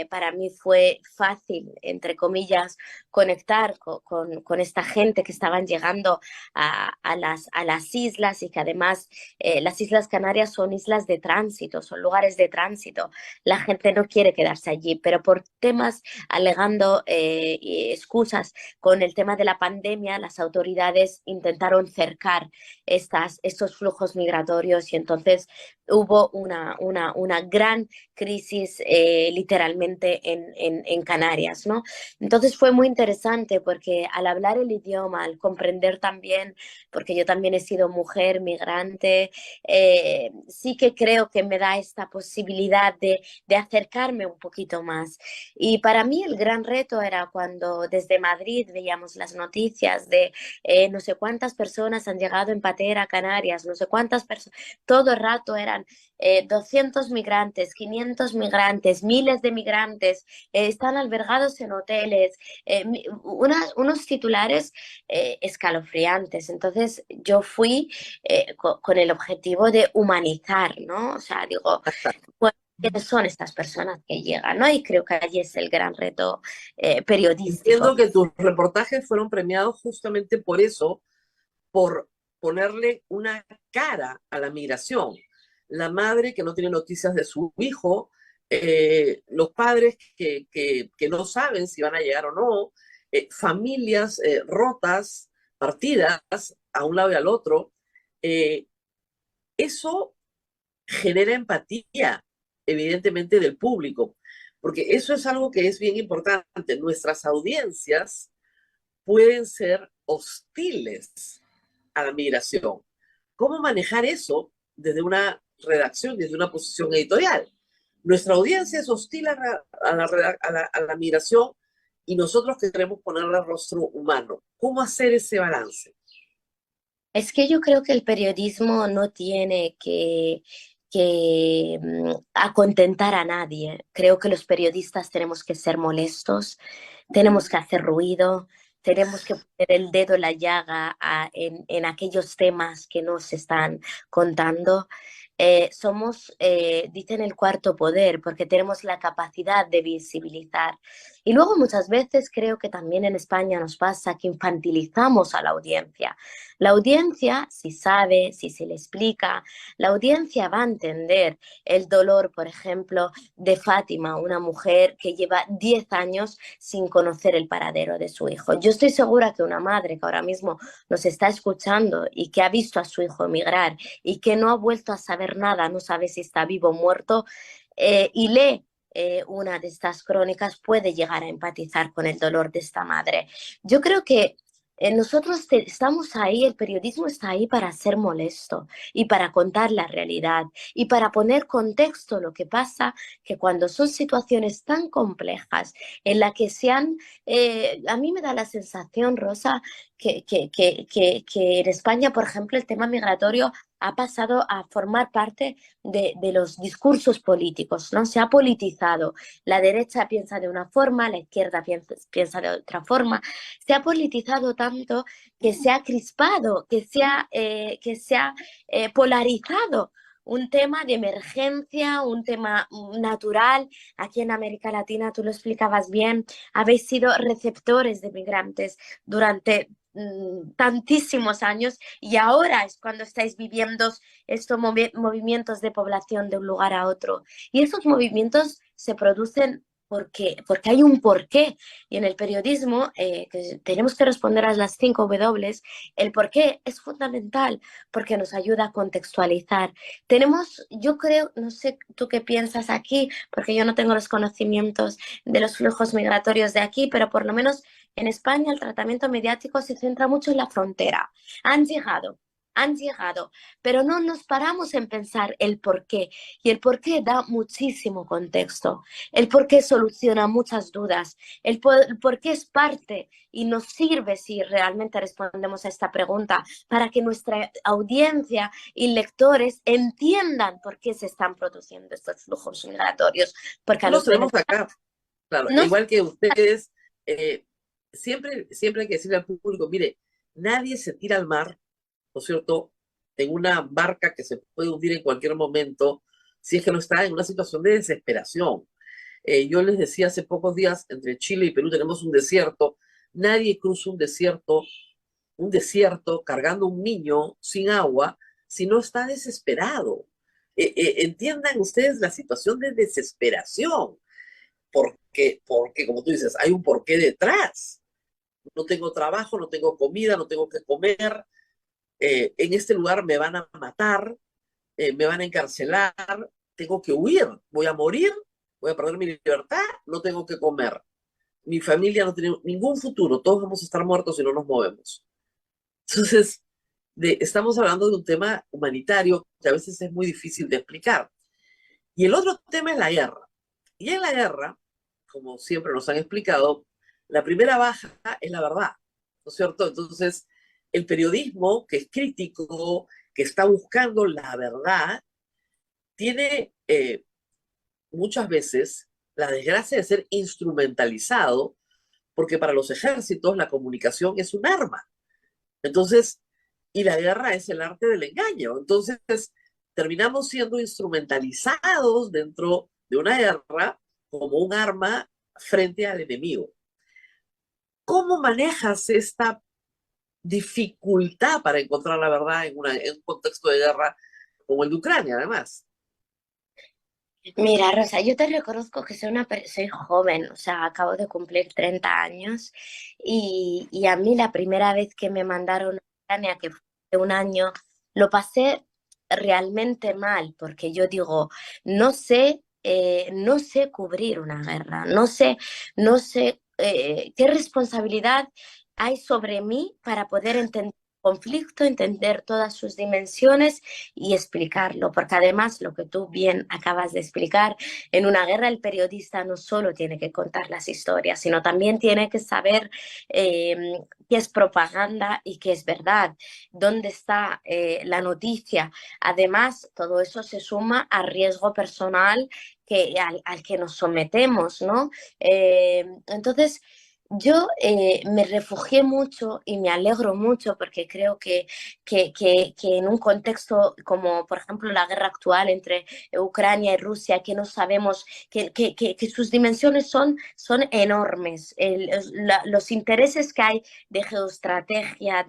Para mí fue fácil, entre comillas, conectar con esta gente que estaban llegando a las islas, y que además las Islas Canarias son islas de tránsito, son lugares de tránsito. La gente no quiere quedarse allí, pero por temas, alegando excusas con el tema de la pandemia, las autoridades intentaron cercar estos flujos migratorios, y entonces hubo una gran crisis literalmente en Canarias, ¿no? Entonces fue muy interesante porque al hablar el idioma, al comprender también, porque yo también he sido mujer migrante, sí que creo que me da esta posibilidad de acercarme un poquito más. Y para mí el gran reto era cuando desde Madrid veíamos las noticias de no sé cuántas personas han llegado en patera a Canarias, no sé cuántas personas, todo el rato eran 200 migrantes, 500 migrantes, miles de migrantes, están albergados en hoteles, unos titulares escalofriantes. Entonces yo fui con el objetivo de humanizar, ¿no? O sea, digo, pues, ¿quiénes son estas personas que llegan, ¿no? Y creo que allí es el gran reto periodístico. Entiendo que tus reportajes fueron premiados justamente por eso, por ponerle una cara a la migración. La madre que no tiene noticias de su hijo, los padres que no saben si van a llegar o no, familias rotas, partidas a un lado y al otro. Eso genera empatía, evidentemente, del público, porque eso es algo que es bien importante. Nuestras audiencias pueden ser hostiles a la migración. ¿Cómo manejar eso desde una redacción, desde una posición editorial? Nuestra audiencia es hostil a la migración y nosotros queremos ponerle rostro humano. ¿Cómo hacer ese balance? Es que yo creo que el periodismo no tiene que acontentar a nadie. Creo que los periodistas tenemos que ser molestos, tenemos que hacer ruido, tenemos que poner el dedo en la llaga en aquellos temas que nos están contando. Somos, dicen, el cuarto poder porque tenemos la capacidad de visibilizar. Y luego muchas veces creo que también en España nos pasa que infantilizamos a la audiencia. La audiencia, si sabe, si se le explica, la audiencia va a entender el dolor, por ejemplo, de Fátima, una mujer que lleva 10 años sin conocer el paradero de su hijo. Yo estoy segura que una madre que ahora mismo nos está escuchando y que ha visto a su hijo emigrar y que no ha vuelto a saber nada, no sabe si está vivo o muerto, y lee una de estas crónicas, puede llegar a empatizar con el dolor de esta madre. Yo creo que nosotros estamos ahí, el periodismo está ahí para ser molesto y para contar la realidad y para poner contexto lo que pasa, que cuando son situaciones tan complejas en las que a mí me da la sensación, Rosa, que en España, por ejemplo, el tema migratorio ha pasado a formar parte de los discursos políticos, ¿no? Se ha politizado. La derecha piensa de una forma, la izquierda piensa de otra forma. Se ha politizado tanto que se ha crispado, que se ha polarizado. Un tema de emergencia, un tema natural. Aquí en América Latina, tú lo explicabas bien, habéis sido receptores de migrantes durante tantísimos años y ahora es cuando estáis viviendo estos movimientos de población de un lugar a otro. Y esos movimientos se producen porque hay un porqué. Y en el periodismo, que tenemos que responder a las 5 W, el porqué es fundamental porque nos ayuda a contextualizar. Yo creo, no sé tú qué piensas aquí, porque yo no tengo los conocimientos de los flujos migratorios de aquí, pero por lo menos en España el tratamiento mediático se centra mucho en la frontera. Han llegado, pero no nos paramos en pensar el por qué. Y el por qué da muchísimo contexto. El por qué soluciona muchas dudas. El por qué es parte y nos sirve, si realmente respondemos a esta pregunta, para que nuestra audiencia y lectores entiendan por qué se están produciendo estos flujos migratorios. Porque a Los los tenemos acá, claro, no. igual que ustedes, siempre hay que decirle al público, mire, nadie se tira al mar, ¿no es cierto?, en una barca que se puede hundir en cualquier momento, si es que no está en una situación de desesperación. Yo les decía hace pocos días, entre Chile y Perú tenemos un desierto, nadie cruza un desierto cargando un niño sin agua si no está desesperado. Entiendan ustedes la situación de desesperación, porque como tú dices, hay un porqué detrás. No tengo trabajo, no tengo comida, no tengo que comer, en este lugar me van a matar, me van a encarcelar, tengo que huir, voy a morir voy a perder mi libertad, no tengo que comer. Mi familia no tiene ningún futuro, todos vamos a estar muertos si no nos movemos. Entonces, estamos hablando de un tema humanitario que a veces es muy difícil de explicar. Y el otro tema es la guerra. Y en la guerra, como siempre nos han explicado, la primera baja es la verdad, ¿no es cierto? Entonces, el periodismo, que es crítico, que está buscando la verdad, tiene muchas veces la desgracia de ser instrumentalizado, porque para los ejércitos la comunicación es un arma. Entonces, y la guerra es el arte del engaño. Entonces, terminamos siendo instrumentalizados dentro de una guerra como un arma frente al enemigo. ¿Cómo manejas esta dificultad para encontrar la verdad en un contexto de guerra como el de Ucrania, además? Mira, Rosa, yo te reconozco que soy joven, o sea, acabo de cumplir 30 años y a mí la primera vez que me mandaron a Ucrania, que fue hace un año, lo pasé realmente mal, porque yo digo, no sé cubrir una guerra, no sé qué responsabilidad hay sobre mí para poder entender conflicto, entender todas sus dimensiones y explicarlo, porque además lo que tú bien acabas de explicar, en una guerra el periodista no solo tiene que contar las historias, sino también tiene que saber qué es propaganda y qué es verdad, dónde está la noticia. Además, todo eso se suma al riesgo personal al que nos sometemos, ¿no? Entonces, yo me refugié mucho y me alegro mucho porque creo que en un contexto como, por ejemplo, la guerra actual entre Ucrania y Rusia, que no sabemos que sus dimensiones son enormes. Los intereses que hay de geoestrategia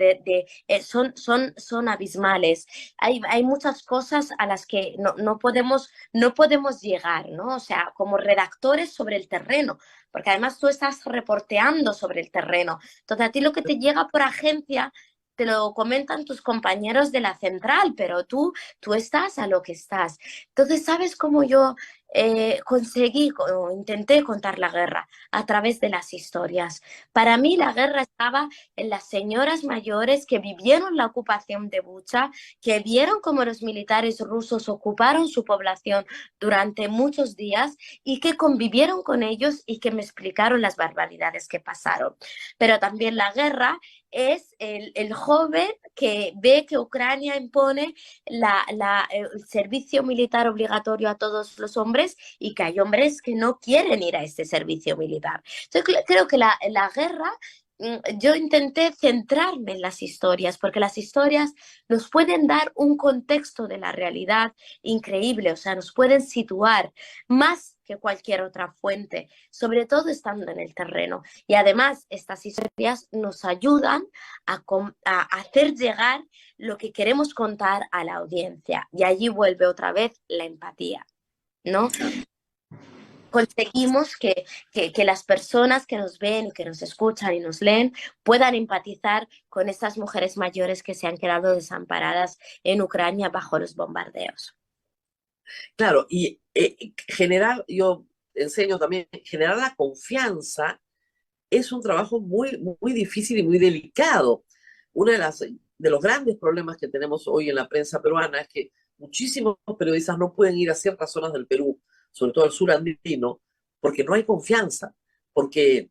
son abismales. Hay muchas cosas a las que no podemos llegar, ¿no? O sea, como redactores sobre el terreno, porque además tú estás reporteando sobre el terreno. Entonces a ti lo que te llega por agencia te lo comentan tus compañeros de la central, pero tú estás a lo que estás. Entonces, ¿sabes cómo yo conseguí o intenté contar la guerra? A través de las historias. Para mí la guerra estaba en las señoras mayores que vivieron la ocupación de Bucha, que vieron cómo los militares rusos ocuparon su población durante muchos días y que convivieron con ellos y que me explicaron las barbaridades que pasaron. Pero también la guerra es el joven que ve que Ucrania impone el servicio militar obligatorio a todos los hombres y que hay hombres que no quieren ir a este servicio militar. Entonces, creo que la guerra, yo intenté centrarme en las historias, porque las historias nos pueden dar un contexto de la realidad increíble, o sea, nos pueden situar más que cualquier otra fuente, sobre todo estando en el terreno. Y además, estas historias nos ayudan a hacer llegar lo que queremos contar a la audiencia. Y allí vuelve otra vez la empatía, ¿no? Conseguimos que las personas que nos ven, que nos escuchan y nos leen puedan empatizar con estas mujeres mayores que se han quedado desamparadas en Ucrania bajo los bombardeos. Claro, y yo enseño también, generar la confianza es un trabajo muy, muy difícil y muy delicado. Uno de los grandes problemas que tenemos hoy en la prensa peruana es que muchísimos periodistas no pueden ir a ciertas zonas del Perú, sobre todo al sur andino, porque no hay confianza, porque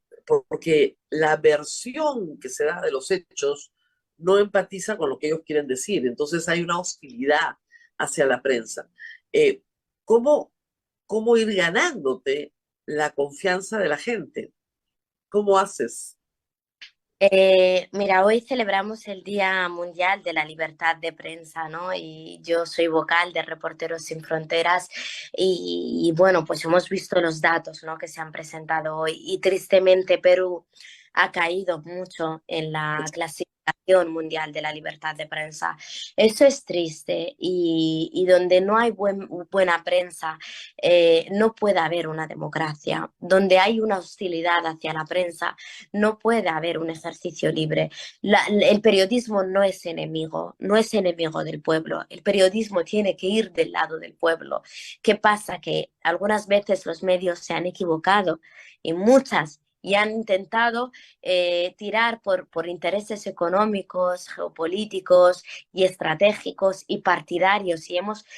la versión que se da de los hechos no empatiza con lo que ellos quieren decir. Entonces hay una hostilidad hacia la prensa. Eh, ¿cómo, ¿Cómo ir ganándote la confianza de la gente? ¿Cómo haces? Mira, hoy celebramos el Día Mundial de la Libertad de Prensa, ¿no? Y yo soy vocal de Reporteros Sin Fronteras y bueno, pues hemos visto los datos, ¿no? Que se han presentado hoy y tristemente Perú ha caído mucho en la clasificación Mundial de la Libertad de Prensa. Eso es triste y donde no hay buena prensa, no puede haber una democracia. Donde hay una hostilidad hacia la prensa, no puede haber un ejercicio libre. El periodismo no es enemigo, no es enemigo del pueblo. El periodismo tiene que ir del lado del pueblo. ¿Qué pasa? Que algunas veces los medios se han equivocado y muchas y han intentado tirar por intereses económicos, geopolíticos y estratégicos y partidarios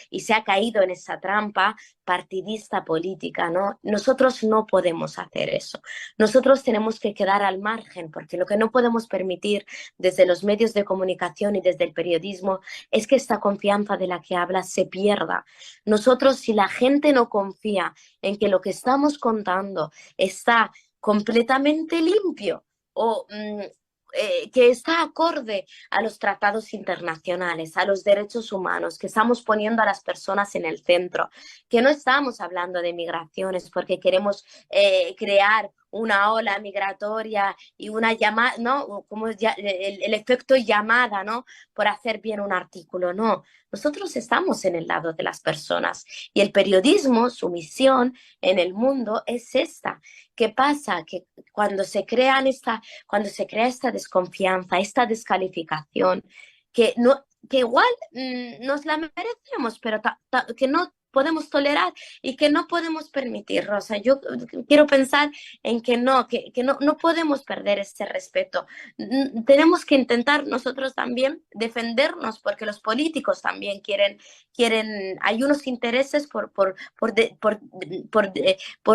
y se ha caído en esa trampa partidista política, ¿no? Nosotros no podemos hacer eso. Nosotros tenemos que quedar al margen porque lo que no podemos permitir desde los medios de comunicación y desde el periodismo es que esta confianza de la que habla se pierda. Nosotros, si la gente no confía en que lo que estamos contando está completamente limpio o que está acorde a los tratados internacionales, a los derechos humanos, que estamos poniendo a las personas en el centro, que no estamos hablando de migraciones porque queremos crear una ola migratoria y una llamada, ¿no? Como el efecto llamada, ¿no? Por hacer bien un artículo, no. Nosotros estamos en el lado de las personas y el periodismo, su misión en el mundo es esta. ¿Qué pasa? Que cuando se crea esta desconfianza, esta descalificación, que igual nos la merecemos, pero que no podemos tolerar y que no podemos permitir, Rosa. Yo quiero pensar en que no podemos perder ese respeto. Tenemos que intentar nosotros también defendernos porque los políticos también quieren hay unos intereses por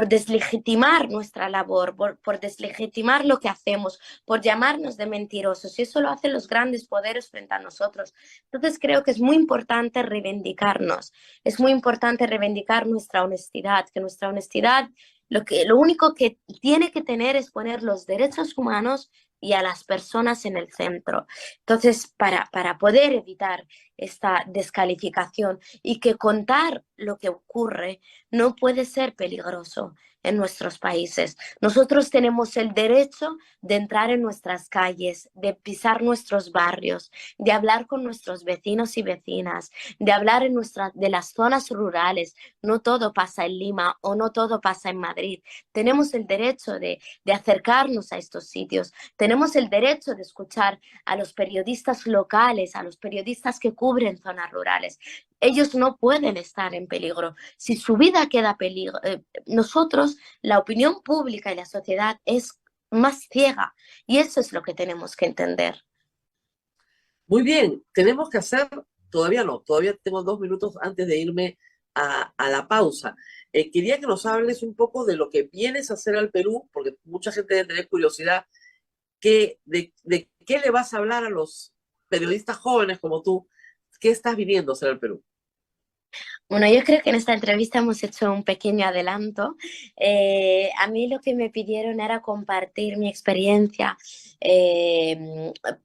deslegitimar nuestra labor, por deslegitimar lo que hacemos, por llamarnos de mentirosos, y eso lo hacen los grandes poderes frente a nosotros. Entonces creo que es muy importante reivindicarnos, es muy importante reivindicar nuestra honestidad, que nuestra honestidad lo único que tiene que tener es poner los derechos humanos y a las personas en el centro. Entonces, para poder evitar esta descalificación y que contar lo que ocurre no puede ser peligroso en nuestros países. Nosotros tenemos el derecho de entrar en nuestras calles, de pisar nuestros barrios, de hablar con nuestros vecinos y vecinas, de hablar de las zonas rurales. No todo pasa en Lima o no todo pasa en Madrid. Tenemos el derecho de acercarnos a estos sitios. Tenemos el derecho de escuchar a los periodistas locales, a los periodistas que cubren zonas rurales. Ellos no pueden estar en peligro. Si su vida queda peligro, nosotros, la opinión pública y la sociedad es más ciega y eso es lo que tenemos que entender. Muy bien, tenemos que hacer, todavía no, todavía tengo 2 minutos antes de irme a la pausa. Quería que nos hables un poco de lo que vienes a hacer al Perú, porque mucha gente debe tener curiosidad, de qué le vas a hablar a los periodistas jóvenes como tú, qué estás viniendo a hacer al Perú. Bueno, yo creo que en esta entrevista hemos hecho un pequeño adelanto. A mí lo que me pidieron era compartir mi experiencia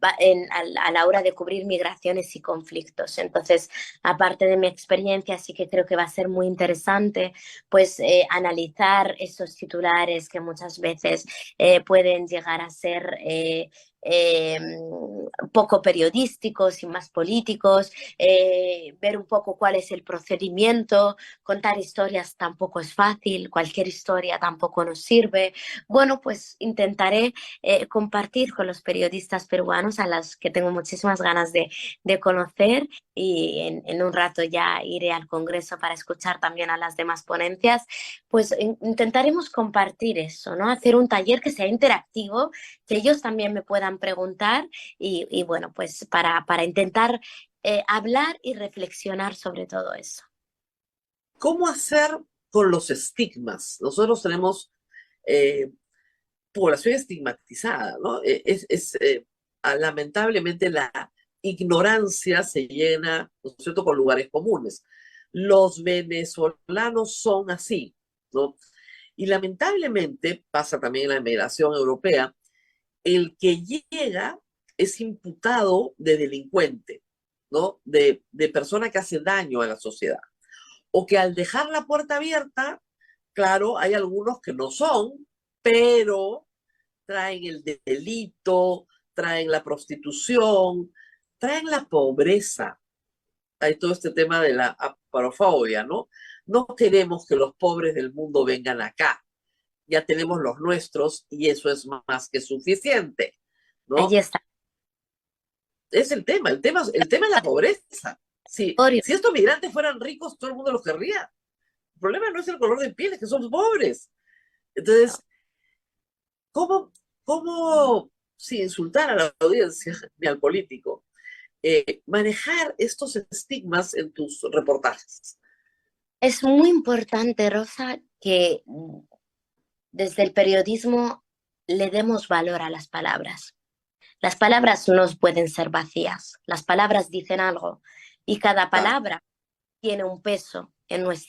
a la hora de cubrir migraciones y conflictos. Entonces, aparte de mi experiencia, sí que creo que va a ser muy interesante pues analizar esos titulares que muchas veces pueden llegar a ser poco periodísticos y más políticos, ver un poco cuál es el procedimiento. Contar historias tampoco es fácil, cualquier historia tampoco nos sirve. Bueno, pues intentaré compartir con los periodistas peruanos a los que tengo muchísimas ganas de conocer, y en un rato ya iré al Congreso para escuchar también a las demás ponencias. Pues intentaremos compartir eso, ¿no? Hacer un taller que sea interactivo, que ellos también me puedan preguntar y bueno, pues para intentar hablar y reflexionar sobre todo eso. ¿Cómo hacer con los estigmas? Nosotros tenemos población estigmatizada, ¿no? Lamentablemente la ignorancia se llena, ¿no es cierto?, con lugares comunes. Los venezolanos son así, ¿no? Y lamentablemente pasa también en la migración europea, el que llega es imputado de delincuente, ¿no? De persona que hace daño a la sociedad. O que al dejar la puerta abierta, claro, hay algunos que no son, pero traen el delito, traen la prostitución, traen la pobreza. Hay todo este tema de la aparofobia, ¿no? No queremos que los pobres del mundo vengan acá. Ya tenemos los nuestros y eso es más que suficiente, ¿no? Allí está. Es el tema es la pobreza. Si estos migrantes fueran ricos, todo el mundo los querría. El problema no es el color de piel, es que somos pobres. Entonces, ¿cómo sin insultar a la audiencia ni al político, manejar estos estigmas en tus reportajes? Es muy importante, Rosa, que desde el periodismo le demos valor a las palabras. Las palabras no pueden ser vacías, las palabras dicen algo y cada palabra tiene un peso.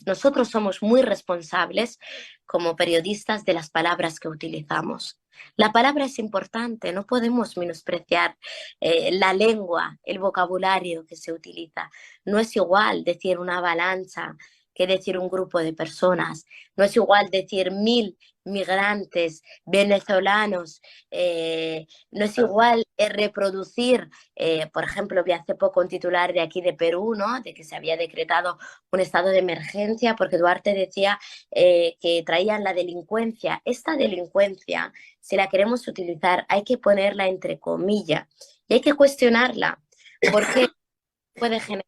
Nosotros somos muy responsables como periodistas de las palabras que utilizamos. La palabra es importante, no podemos menospreciar la lengua, el vocabulario que se utiliza. No es igual decir una avalancha que decir un grupo de personas. No es igual decir 1000 migrantes venezolanos. No es igual reproducir, por ejemplo, vi hace poco un titular de aquí de Perú, ¿no? De que se había decretado un estado de emergencia porque Duarte decía que traían la delincuencia. Esta delincuencia, si la queremos utilizar, hay que ponerla entre comillas y hay que cuestionarla. ¿Por qué puede generalizar?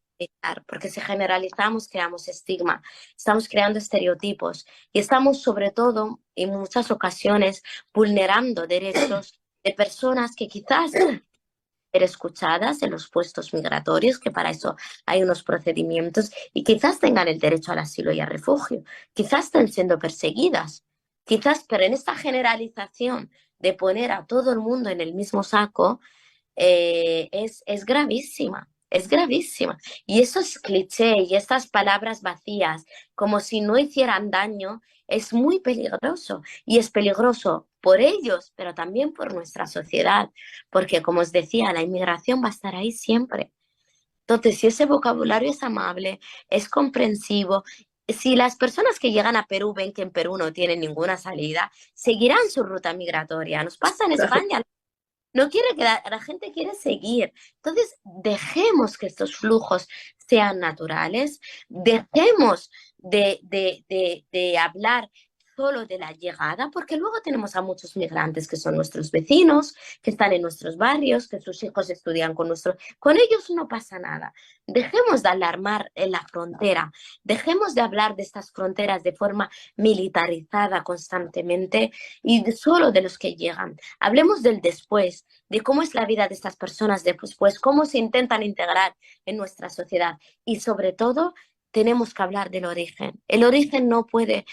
Porque si generalizamos creamos estigma, estamos creando estereotipos y estamos sobre todo en muchas ocasiones vulnerando derechos de personas que quizás ser escuchadas en los puestos migratorios, que para eso hay unos procedimientos y quizás tengan el derecho al asilo y al refugio, quizás estén siendo perseguidas, quizás, pero en esta generalización de poner a todo el mundo en el mismo saco es gravísima. Es gravísima. Y esos clichés y estas palabras vacías, como si no hicieran daño, es muy peligroso. Y es peligroso por ellos, pero también por nuestra sociedad. Porque, como os decía, la inmigración va a estar ahí siempre. Entonces, si ese vocabulario es amable, es comprensivo, si las personas que llegan a Perú ven que en Perú no tienen ninguna salida, seguirán su ruta migratoria. Nos pasa en España. No quiere que la gente quiere seguir. Entonces, dejemos que estos flujos sean naturales, dejemos de hablar solo de la llegada, porque luego tenemos a muchos migrantes que son nuestros vecinos, que están en nuestros barrios, que sus hijos estudian con nosotros. Con ellos no pasa nada. Dejemos de alarmar en la frontera, dejemos de hablar de estas fronteras de forma militarizada constantemente y solo de los que llegan. Hablemos del después, de cómo es la vida de estas personas después, cómo se intentan integrar en nuestra sociedad y sobre todo tenemos que hablar del origen. El origen no puede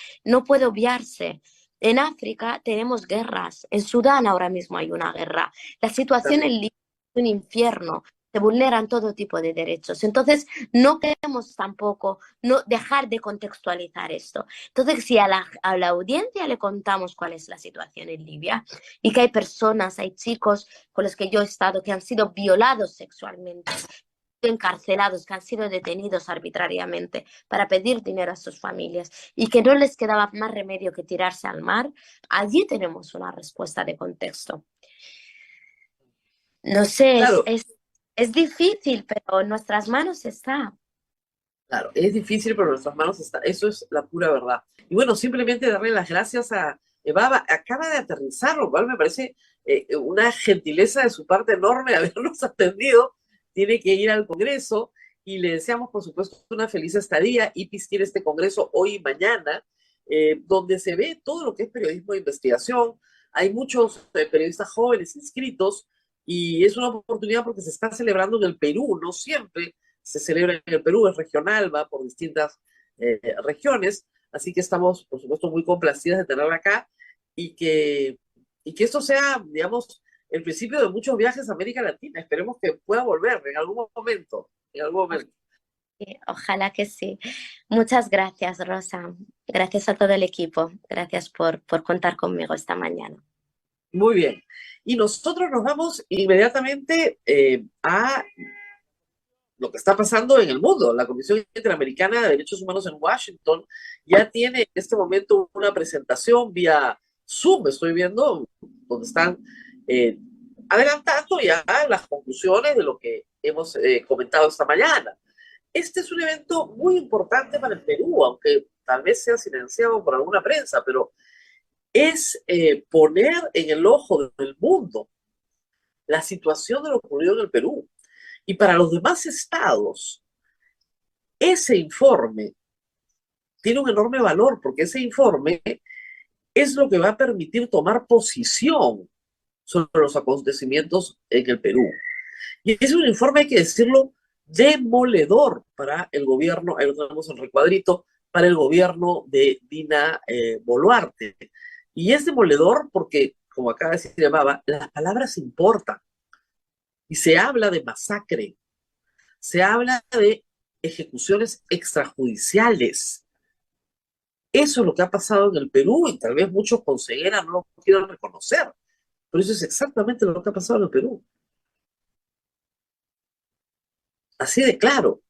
obviarse. En África tenemos guerras, en Sudán ahora mismo hay una guerra, la situación en Libia es un infierno, se vulneran todo tipo de derechos. Entonces, no queremos tampoco no dejar de contextualizar esto. Entonces, si a la audiencia le contamos cuál es la situación en Libia y que hay personas, hay chicos con los que yo he estado que han sido violados sexualmente, encarcelados, que han sido detenidos arbitrariamente para pedir dinero a sus familias y que no les quedaba más remedio que tirarse al mar, allí tenemos una respuesta de contexto. No sé, Claro. Es difícil, pero en nuestras manos está. Claro, es difícil, pero en nuestras manos está. Eso es la pura verdad. Y bueno, simplemente darle las gracias a Eva. Acaba de aterrizar, lo cual me parece una gentileza de su parte enorme habernos atendido. Tiene que ir al Congreso y le deseamos, por supuesto, una feliz estadía. IPIS quiere este Congreso hoy y mañana, donde se ve todo lo que es periodismo de investigación. Hay muchos periodistas jóvenes inscritos y es una oportunidad porque se está celebrando en el Perú, no siempre se celebra en el Perú, es regional, va por distintas regiones, así que estamos, por supuesto, muy complacidas de tenerla acá y que esto sea, digamos, el principio de muchos viajes a América Latina. Esperemos que pueda volver en algún momento, Ojalá que sí. Muchas gracias, Rosa. Gracias a todo el equipo. Gracias por contar conmigo esta mañana. Muy bien. Y nosotros nos vamos inmediatamente a lo que está pasando en el mundo. La Comisión Interamericana de Derechos Humanos en Washington ya tiene en este momento una presentación vía Zoom, estoy viendo, donde están adelantando ya las conclusiones de lo que hemos comentado esta mañana. Este es un evento muy importante para el Perú, aunque tal vez sea silenciado por alguna prensa, pero es poner en el ojo del mundo la situación de lo ocurrido en el Perú. Y para los demás estados, ese informe tiene un enorme valor, porque ese informe es lo que va a permitir tomar posición sobre los acontecimientos en el Perú. Y es un informe, hay que decirlo, demoledor para el gobierno, ahí lo tenemos en el recuadrito, para el gobierno de Dina Boluarte. Y es demoledor porque, como acaba de decir Baba, las palabras importan. Y se habla de masacre, se habla de ejecuciones extrajudiciales. Eso es lo que ha pasado en el Perú y tal vez muchos con ceguera no lo quieran reconocer, pero eso es exactamente lo que ha pasado en el Perú. Así de claro.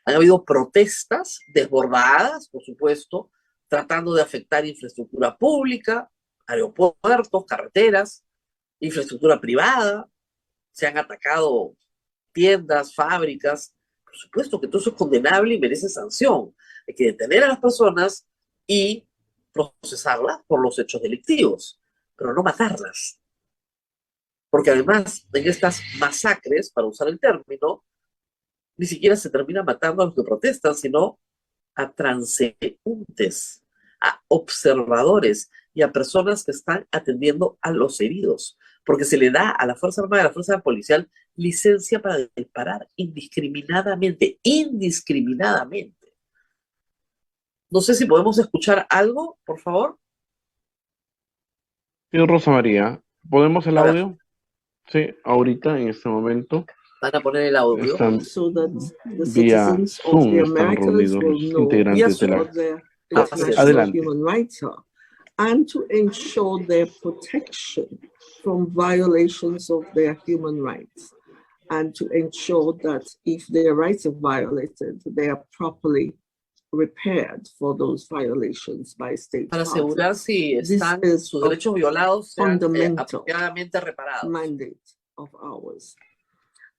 Han habido protestas desbordadas, por supuesto, tratando de afectar infraestructura pública, aeropuertos, carreteras, infraestructura privada. Se han atacado tiendas, fábricas. Por supuesto que todo eso es condenable y merece sanción. Hay que detener a las personas y procesarlas por los hechos delictivos, pero no matarlas. Porque además, en estas masacres, para usar el término, ni siquiera se termina matando a los que protestan, sino a transeúntes, a observadores y a personas que están atendiendo a los heridos, porque se le da a la Fuerza Armada y a la Fuerza Policial licencia para disparar indiscriminadamente, indiscriminadamente. No sé si podemos escuchar algo, por favor. Señor Rosa María, ¿podemos el A ver. audio? Sí, ahorita, en este momento. Van a poner el audio. Están so that the vía citizens of Zoom, the están Americas reunidos will los know integrantes de la... what their Ah, international adelante. human rights are, and to ensure their protection from violations of their human rights, and to ensure that if their rights are violated, they are properly repaired for those violations by state Para parties. asegurar si están is sus of derechos violados, sean fundamental apropiadamente reparados. mandate of ours.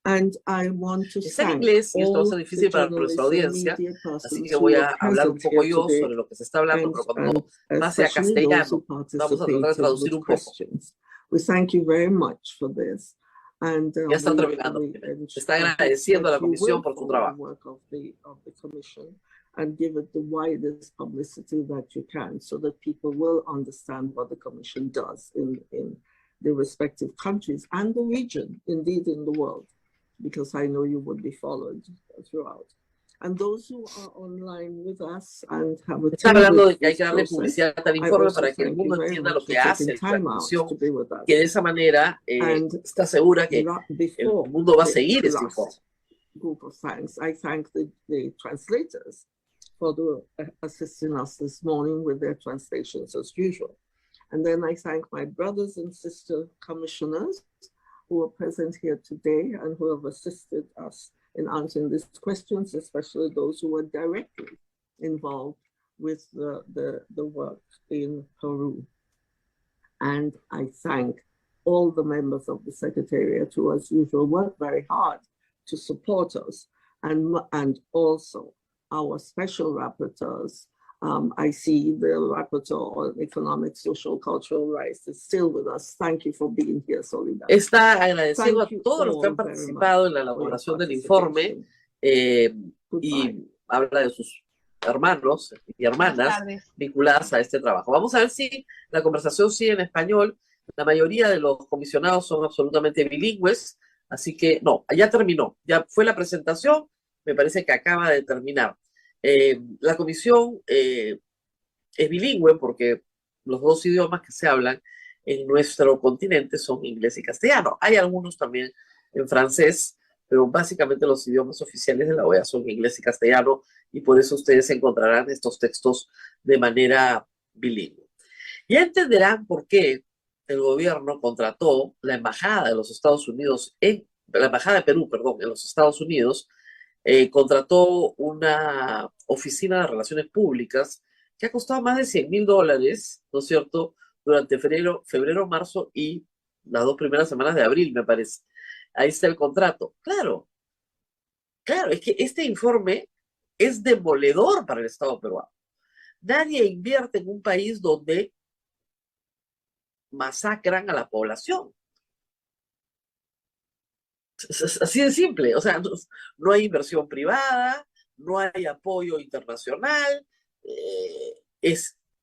And I want to Está en thank inglés y esto va a all ser the difícil para journalists nuestra and audiencia, media así persons que who voy were a hablar un present poco here yo today, sobre lo que se está hablando, pero cuando pase a especially those who castellano vamos a tratar de participated traducir with un poco. questions. We thank you very much for this. And Ya está terminando. Se está agradeciendo a la comisión por su trabajo. work of the commission and give it the widest publicity that you can, so that people will understand what the commission does in the respective countries and the region, indeed in the world, because I know you would be followed throughout. And those who are online with us and have Está hablando de attended que hay this que darle process, publicidad al I informe also para que el thank you mundo very entienda lo much que for hace taking la time out comisión, to be with us. que de esa manera And está segura que el before mundo va a the seguir este last informe. group of thanks, I thank the translators for assisting us this morning with their translations as usual. And then I thank my brothers and sister commissioners who are present here today and who have assisted us in answering these questions, especially those who were directly involved with the work in Peru. And I thank all the members of the Secretariat who, as usual, work very hard to support us, and also our special rapporteurs. I see the rapporteur on economic, social, cultural rights is still with us. Thank you for being here, Soledad. Está agradeciendo a Thank you todos los que han all very participado en la for your elaboración del informe participation. y Goodbye. habla de sus hermanos y hermanas vinculadas a este trabajo. Vamos a ver si la conversación sigue en español. La mayoría de los comisionados son absolutamente bilingües, así que no, ya terminó, ya fue la presentación, me parece que acaba de terminar. La comisión es bilingüe porque los dos idiomas que se hablan en nuestro continente son inglés y castellano. Hay algunos también en francés, pero básicamente los idiomas oficiales de la OEA son inglés y castellano, y por eso ustedes encontrarán estos textos de manera bilingüe. Ya entenderán por qué el gobierno contrató la embajada de los Estados Unidos, la embajada de Perú, perdón, en los Estados Unidos, contrató una oficina de relaciones públicas que ha costado más de $100,000, ¿no es cierto?, durante febrero, marzo y las 2 primeras semanas de abril, me parece. Ahí está el contrato. Claro, claro, es que este informe es demoledor para el Estado peruano. Nadie invierte en un país donde masacran a la población. Es así de simple. O sea, no hay inversión privada, no hay apoyo internacional.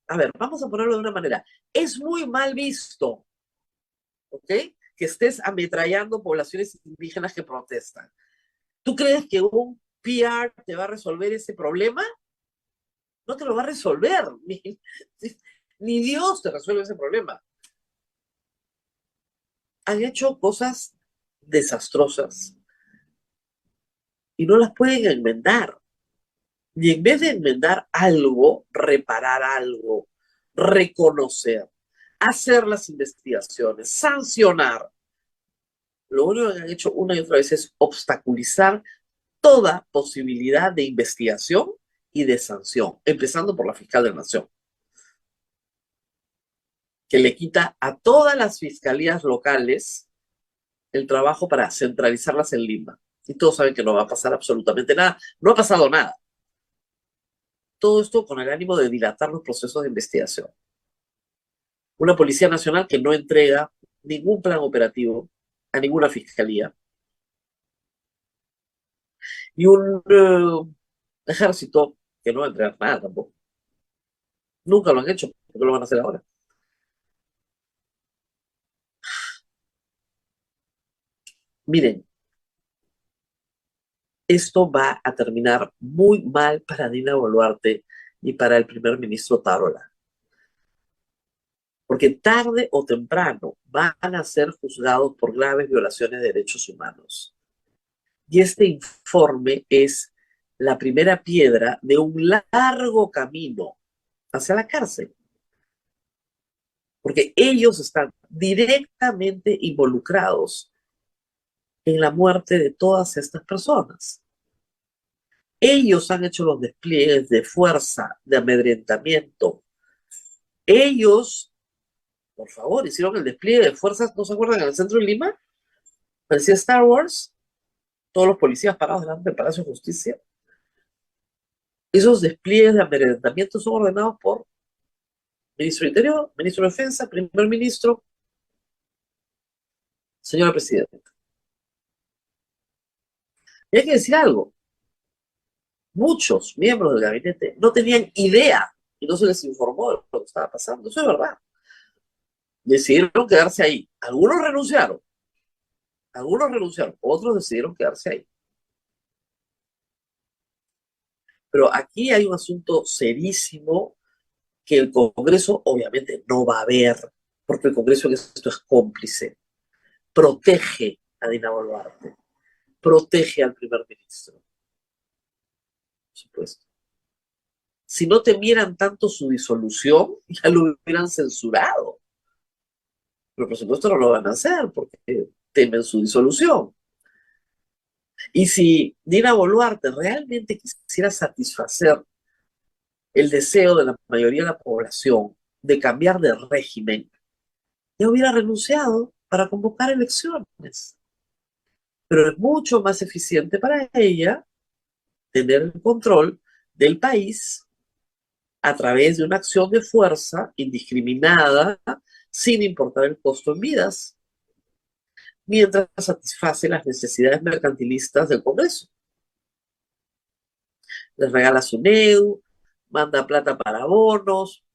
A ver, vamos a ponerlo de una manera. Es muy mal visto, ¿ok? Que estés ametrallando poblaciones indígenas que protestan. ¿Tú crees que un PR te va a resolver ese problema? No te lo va a resolver. Ni Dios te resuelve ese problema. Han hecho cosas desastrosas y no las pueden enmendar. Y en vez de enmendar algo, reparar algo, reconocer, hacer las investigaciones, sancionar, lo único que han hecho una y otra vez es obstaculizar toda posibilidad de investigación y de sanción, empezando por la fiscal de la Nación, que le quita a todas las fiscalías locales el trabajo para centralizarlas en Lima. Y todos saben que no va a pasar absolutamente nada. No ha pasado nada. Todo esto con el ánimo de dilatar los procesos de investigación. Una Policía Nacional que no entrega ningún plan operativo a ninguna fiscalía. Y un ejército que no va a entregar nada tampoco. Nunca lo han hecho, ¿por qué lo van a hacer ahora? Miren, esto va a terminar muy mal para Dina Boluarte y para el primer ministro Tarola. Porque tarde o temprano van a ser juzgados por graves violaciones de derechos humanos. Y este informe es la primera piedra de un largo camino hacia la cárcel. Porque ellos están directamente involucrados en la muerte de todas estas personas. Ellos han hecho los despliegues de fuerza, de amedrentamiento. Ellos, por favor, hicieron el despliegue de fuerzas, ¿no se acuerdan? En el centro de Lima, parecía Star Wars, todos los policías parados delante del Palacio de Justicia. Esos despliegues de amedrentamiento son ordenados por ministro de Interior, ministro de Defensa, primer ministro, señora presidenta. Y hay que decir algo, muchos miembros del gabinete no tenían idea y no se les informó de lo que estaba pasando, eso es verdad. Decidieron quedarse ahí. Algunos renunciaron, otros decidieron quedarse ahí. Pero aquí hay un asunto serísimo que el Congreso obviamente no va a ver, porque el Congreso en esto es cómplice. Protege a Dina Boluarte, protege al primer ministro, por supuesto. Si no temieran tanto su disolución, ya lo hubieran censurado. Pero por supuesto no lo van a hacer porque temen su disolución. Y si Dina Boluarte realmente quisiera satisfacer el deseo de la mayoría de la población de cambiar de régimen, ya hubiera renunciado para convocar elecciones. Pero es mucho más eficiente para ella tener el control del país a través de una acción de fuerza indiscriminada, sin importar el costo en vidas, mientras satisface las necesidades mercantilistas del Congreso. Les regala su NEU, manda plata para bonos,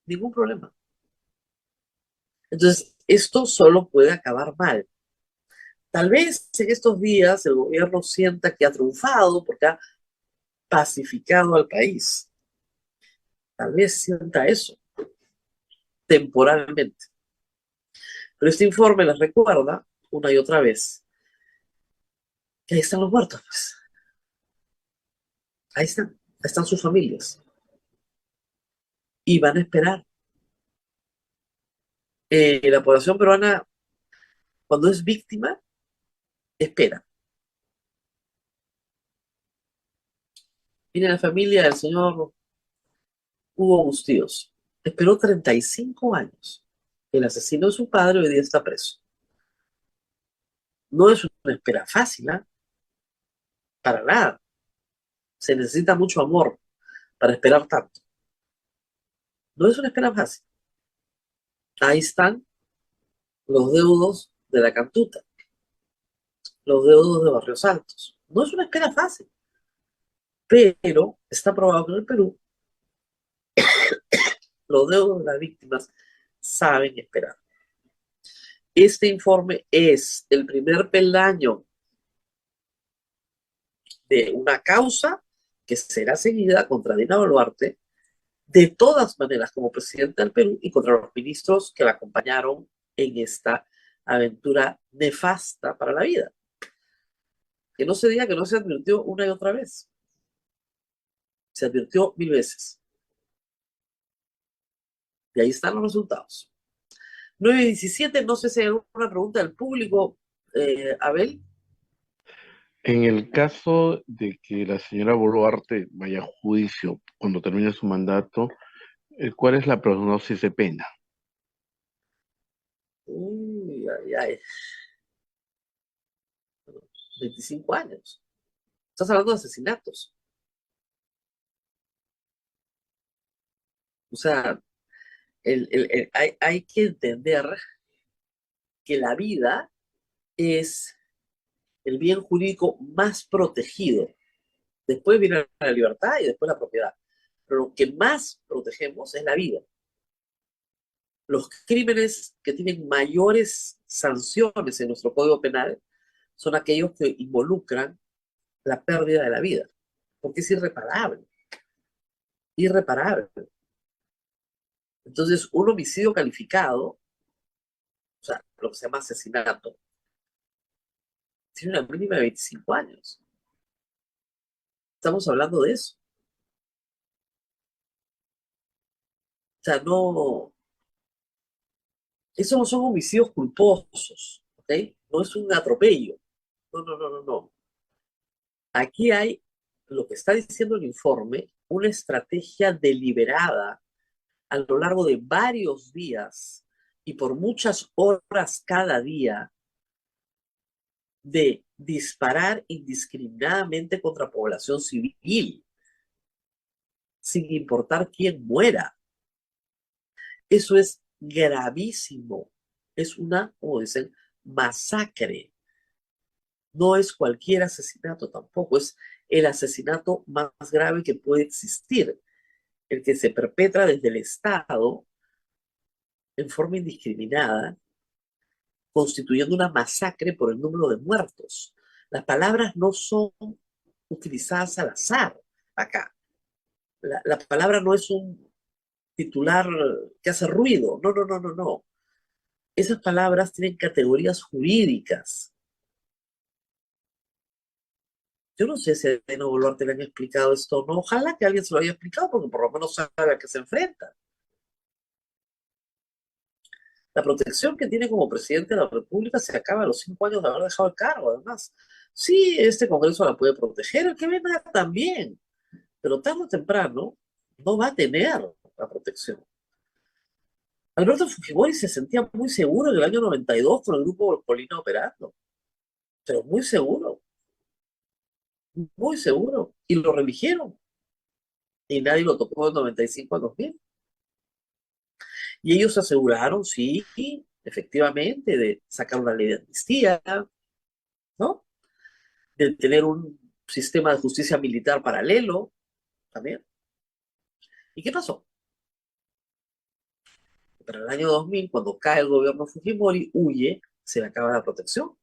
ningún problema. Entonces, esto solo puede acabar mal. Tal vez en estos días el gobierno sienta que ha triunfado porque ha pacificado al país. Tal vez sienta eso, temporalmente. Pero este informe les recuerda, una y otra vez, que ahí están los muertos, pues. Ahí están sus familias. Y van a esperar. La población peruana, cuando es víctima, espera. Mire, la familia del señor Hugo Bustíos esperó 35 años. El asesino de su padre hoy día está preso. No es una espera fácil, ¿eh? Para nada. Se necesita mucho amor para esperar tanto. No es una espera fácil. Ahí están los deudos de la Cantuta, los deudos de Barrios Altos. No es una espera fácil, pero está probado que en el Perú los deudos de las víctimas saben esperar. Este informe es el primer peldaño de una causa que será seguida contra Dina Boluarte de todas maneras como presidenta del Perú y contra los ministros que la acompañaron en esta aventura nefasta para la vida. Que no se diga que no se advirtió una y otra vez. Se advirtió 1000 veces. Y ahí están los resultados. 9:17, no sé si hay alguna pregunta del público, Abel. En el caso de que la señora Boluarte vaya a juicio cuando termine su mandato, ¿cuál es la prognosis de pena? Uy, ay, ay. 25 años. Estás hablando de asesinatos. O sea, hay que entender que la vida es el bien jurídico más protegido. Después viene la libertad y después la propiedad. Pero lo que más protegemos es la vida. Los crímenes que tienen mayores sanciones en nuestro Código Penal son aquellos que involucran la pérdida de la vida, porque es irreparable. Irreparable. Entonces, un homicidio calificado, o sea, lo que se llama asesinato, tiene una mínima de 25 años. Estamos hablando de eso. O sea, no, esos no son homicidios culposos, ¿ok? No es un atropello. No, no, no, no, no. Aquí hay, lo que está diciendo el informe, una estrategia deliberada a lo largo de varios días y por muchas horas cada día de disparar indiscriminadamente contra población civil, sin importar quién muera. Eso es gravísimo. Es una, como dicen, masacre. No es cualquier asesinato tampoco, es el asesinato más grave que puede existir, el que se perpetra desde el Estado en forma indiscriminada, constituyendo una masacre por el número de muertos. Las palabras no son utilizadas al azar acá. La palabra no es un titular que hace ruido. No, no, no, no, no. Esas palabras tienen categorías jurídicas. Yo no sé si a Dina Boluarte le han explicado esto o no. Ojalá que alguien se lo haya explicado, porque por lo menos sabe a qué se enfrenta. La protección que tiene como presidente de la República se acaba a los 5 años de haber dejado el cargo, además. Sí, este Congreso la puede proteger, el que venga también, pero tarde o temprano no va a tener la protección. Alberto Fujimori se sentía muy seguro en el año 92 con el grupo Colina operando, pero muy seguro, y lo reeligieron, y nadie lo tocó en 95 a 2000. Y ellos aseguraron, sí, efectivamente, de sacar una ley de amnistía, ¿no? De tener un sistema de justicia militar paralelo también. ¿Y qué pasó? Para el año 2000, cuando cae el gobierno Fujimori, huye, se le acaba la protección.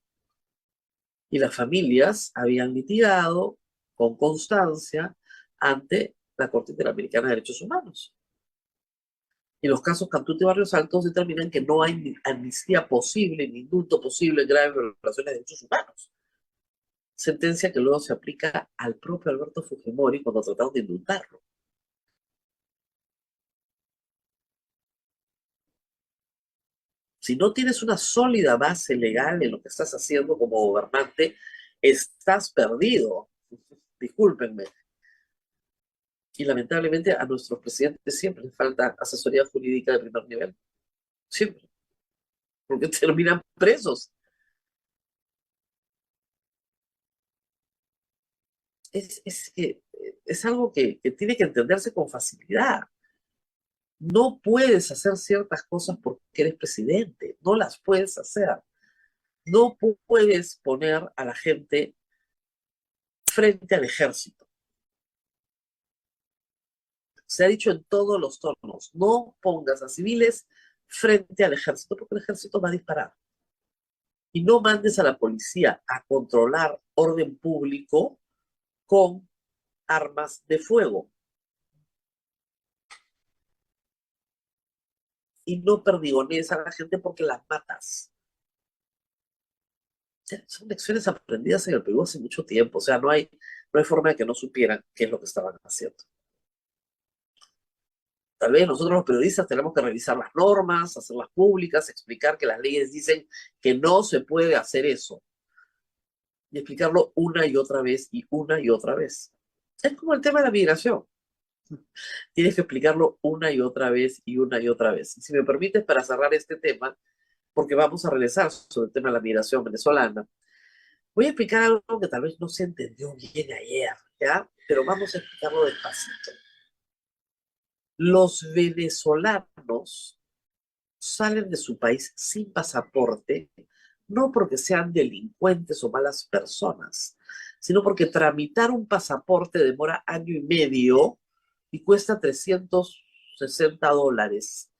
Y las familias habían litigado con constancia ante la Corte Interamericana de Derechos Humanos. Y los casos Cantuta y Barrios Altos determinan que no hay amnistía posible, ni indulto posible en graves violaciones de derechos humanos. Sentencia que luego se aplica al propio Alberto Fujimori cuando trataron de indultarlo. Si no tienes una sólida base legal en lo que estás haciendo como gobernante, estás perdido. Discúlpenme. Y lamentablemente a nuestros presidentes siempre les falta asesoría jurídica de primer nivel. Siempre. porque terminan presos. Es algo que tiene que entenderse con facilidad. No puedes hacer ciertas cosas porque eres presidente, no las puedes hacer. No puedes poner a la gente frente al ejército. Se ha dicho en todos los tonos, no pongas a civiles frente al ejército porque el ejército va a disparar. Y no mandes a la policía a controlar orden público con armas de fuego. Y no perdigones a la gente porque las matas. Son lecciones aprendidas en el Perú hace mucho tiempo. O sea, no hay forma de que no supieran qué es lo que estaban haciendo. Tal vez nosotros los periodistas tenemos que revisar las normas, hacerlas públicas, explicar que las leyes dicen que no se puede hacer eso. Y explicarlo una y otra vez y una y otra vez. Es como el tema de la migración. Tienes que explicarlo una y otra vez y una y otra vez. Y si me permites, para cerrar este tema, porque vamos a regresar sobre el tema de la migración venezolana, voy a explicar algo que tal vez no se entendió bien ayer, ¿ya? Pero vamos a explicarlo despacito. Los venezolanos salen de su país sin pasaporte, no porque sean delincuentes o malas personas, sino porque tramitar un pasaporte demora año y medio y cuesta $360.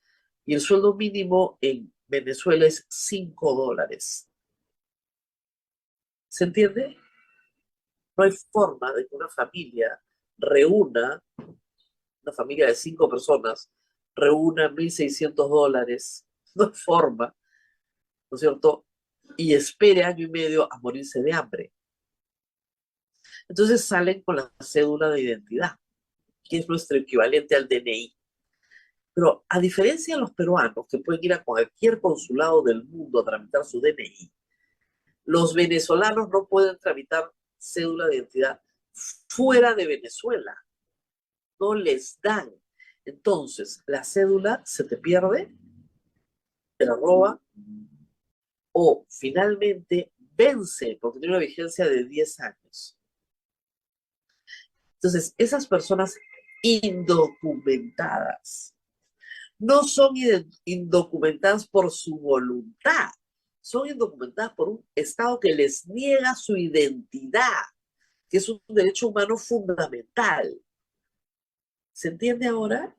Y el sueldo mínimo en Venezuela es $5. ¿Se entiende? No hay forma de que una familia reúna, una familia de 5 personas, reúna $1,600. No hay forma, ¿no es cierto? Y espere año y medio a morirse de hambre. Entonces salen con la cédula de identidad, que es nuestro equivalente al DNI. Pero a diferencia de los peruanos, que pueden ir a cualquier consulado del mundo a tramitar su DNI, los venezolanos no pueden tramitar cédula de identidad fuera de Venezuela. No les dan. Entonces, la cédula se te pierde, te la roba, o finalmente vence, porque tiene una vigencia de 10 años. Entonces, esas personas indocumentadas no son indocumentadas por su voluntad, son indocumentadas por un Estado que les niega su identidad, que es un derecho humano fundamental. ¿Se entiende ahora?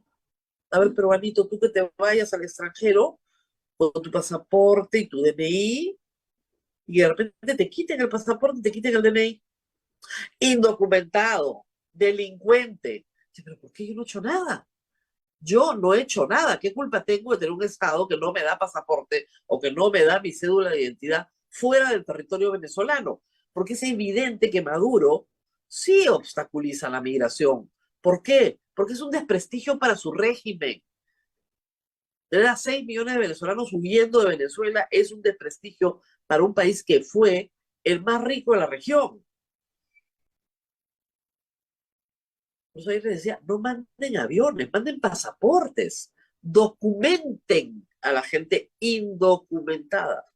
A ver, peruanito, tú que te vayas al extranjero con tu pasaporte y tu DNI, y de repente te quiten el pasaporte y te quiten el DNI. Indocumentado, delincuente. ¿Pero por qué yo no he hecho nada? Yo no he hecho nada. ¿Qué culpa tengo de tener un Estado que no me da pasaporte o que no me da mi cédula de identidad fuera del territorio venezolano? Porque es evidente que Maduro sí obstaculiza la migración. ¿Por qué? Porque es un desprestigio para su régimen. Tener a 6 millones de venezolanos huyendo de Venezuela es un desprestigio para un país que fue el más rico de la región. Por eso ahí les decía, no manden aviones, manden pasaportes, documenten a la gente indocumentada.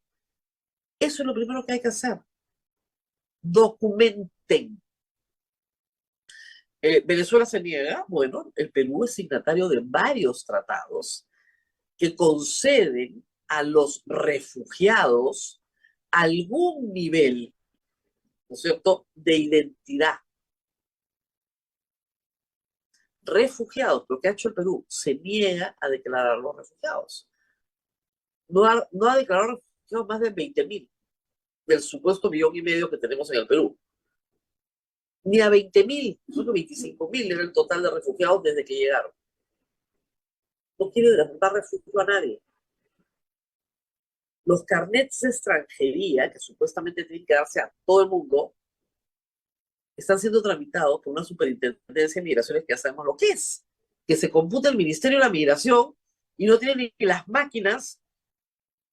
Eso es lo primero que hay que hacer. Documenten. Venezuela se niega. Bueno, el Perú es signatario de varios tratados que conceden a los refugiados algún nivel, ¿no es cierto?, de identidad. Refugiados, lo que ha hecho el Perú, se niega a declarar a los refugiados. No ha declarado refugiados más de 20.000 del supuesto 1,5 millones que tenemos en el Perú. Ni a 20.000, solo 25.000 era el total de refugiados desde que llegaron. No quiere dar refugio a nadie. Los carnets de extranjería, que supuestamente tienen que darse a todo el mundo, están siendo tramitados por una superintendencia de migraciones que ya sabemos lo que es. Que se computa el Ministerio de la Migración y no tienen ni las máquinas.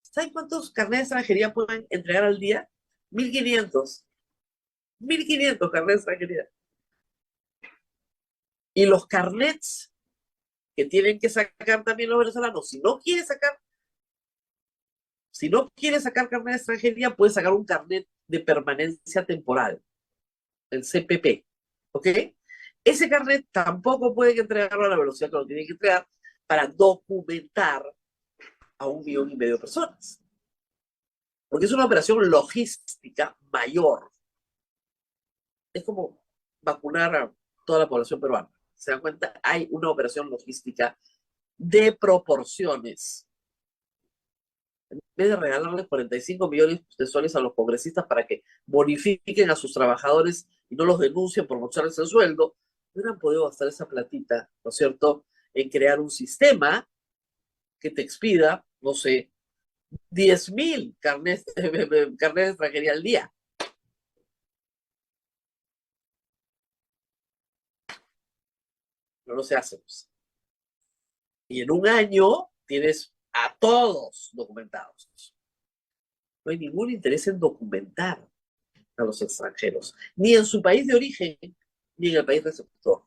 ¿Saben cuántos carnets de extranjería pueden entregar al día? 1.500. 1.500 carnets de extranjería. Y los carnets que tienen que sacar también los venezolanos, si no quieren sacar, Si no quieres sacar carnet de extranjería, puedes sacar un carnet de permanencia temporal, el CPP, ¿ok? Ese carnet tampoco pueden entregarlo a la velocidad que lo tienen que entregar para documentar a 1,5 millones de personas. Porque es una operación logística mayor. Es como vacunar a toda la población peruana. ¿Se dan cuenta? Hay una operación logística de proporciones. En vez de regalarles 45 millones de soles a los congresistas para que bonifiquen a sus trabajadores y no los denuncien por mocharles el sueldo, hubieran podido gastar esa platita, ¿no es cierto?, en crear un sistema que te expida, no sé, 10,000 carnets de extranjería al día. Pero no se hace, pues. Y en un año tienes a todos documentados. No hay ningún interés en documentar a los extranjeros, ni en su país de origen, ni en el país receptor.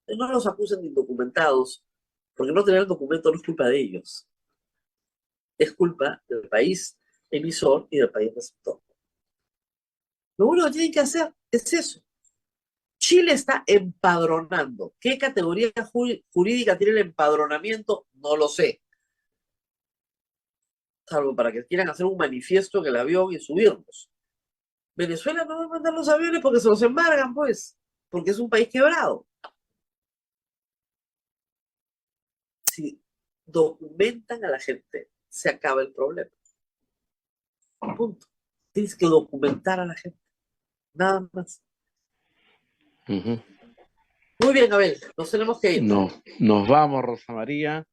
No los acusen de indocumentados, porque no tener el documento no es culpa de ellos. Es culpa del país emisor y del país receptor. Lo único que tienen que hacer es eso. Chile está empadronando. ¿Qué categoría jurídica tiene el empadronamiento? No lo sé. Salvo para que quieran hacer un manifiesto en el avión y subirnos. Venezuela no va a mandar los aviones porque se los embargan, pues. Porque es un país quebrado. Si documentan a la gente, se acaba el problema. Punto. Tienes que documentar a la gente. Nada más. Muy bien, Abel. Nos tenemos que ir. No, nos vamos, Rosa María,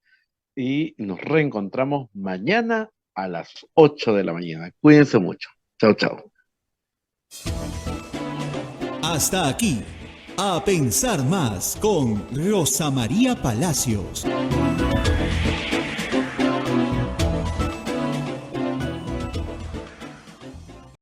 y nos reencontramos mañana a las 8 de la mañana. Cuídense mucho. Chao, chao. Hasta aquí, A Pensar Más con Rosa María Palacios.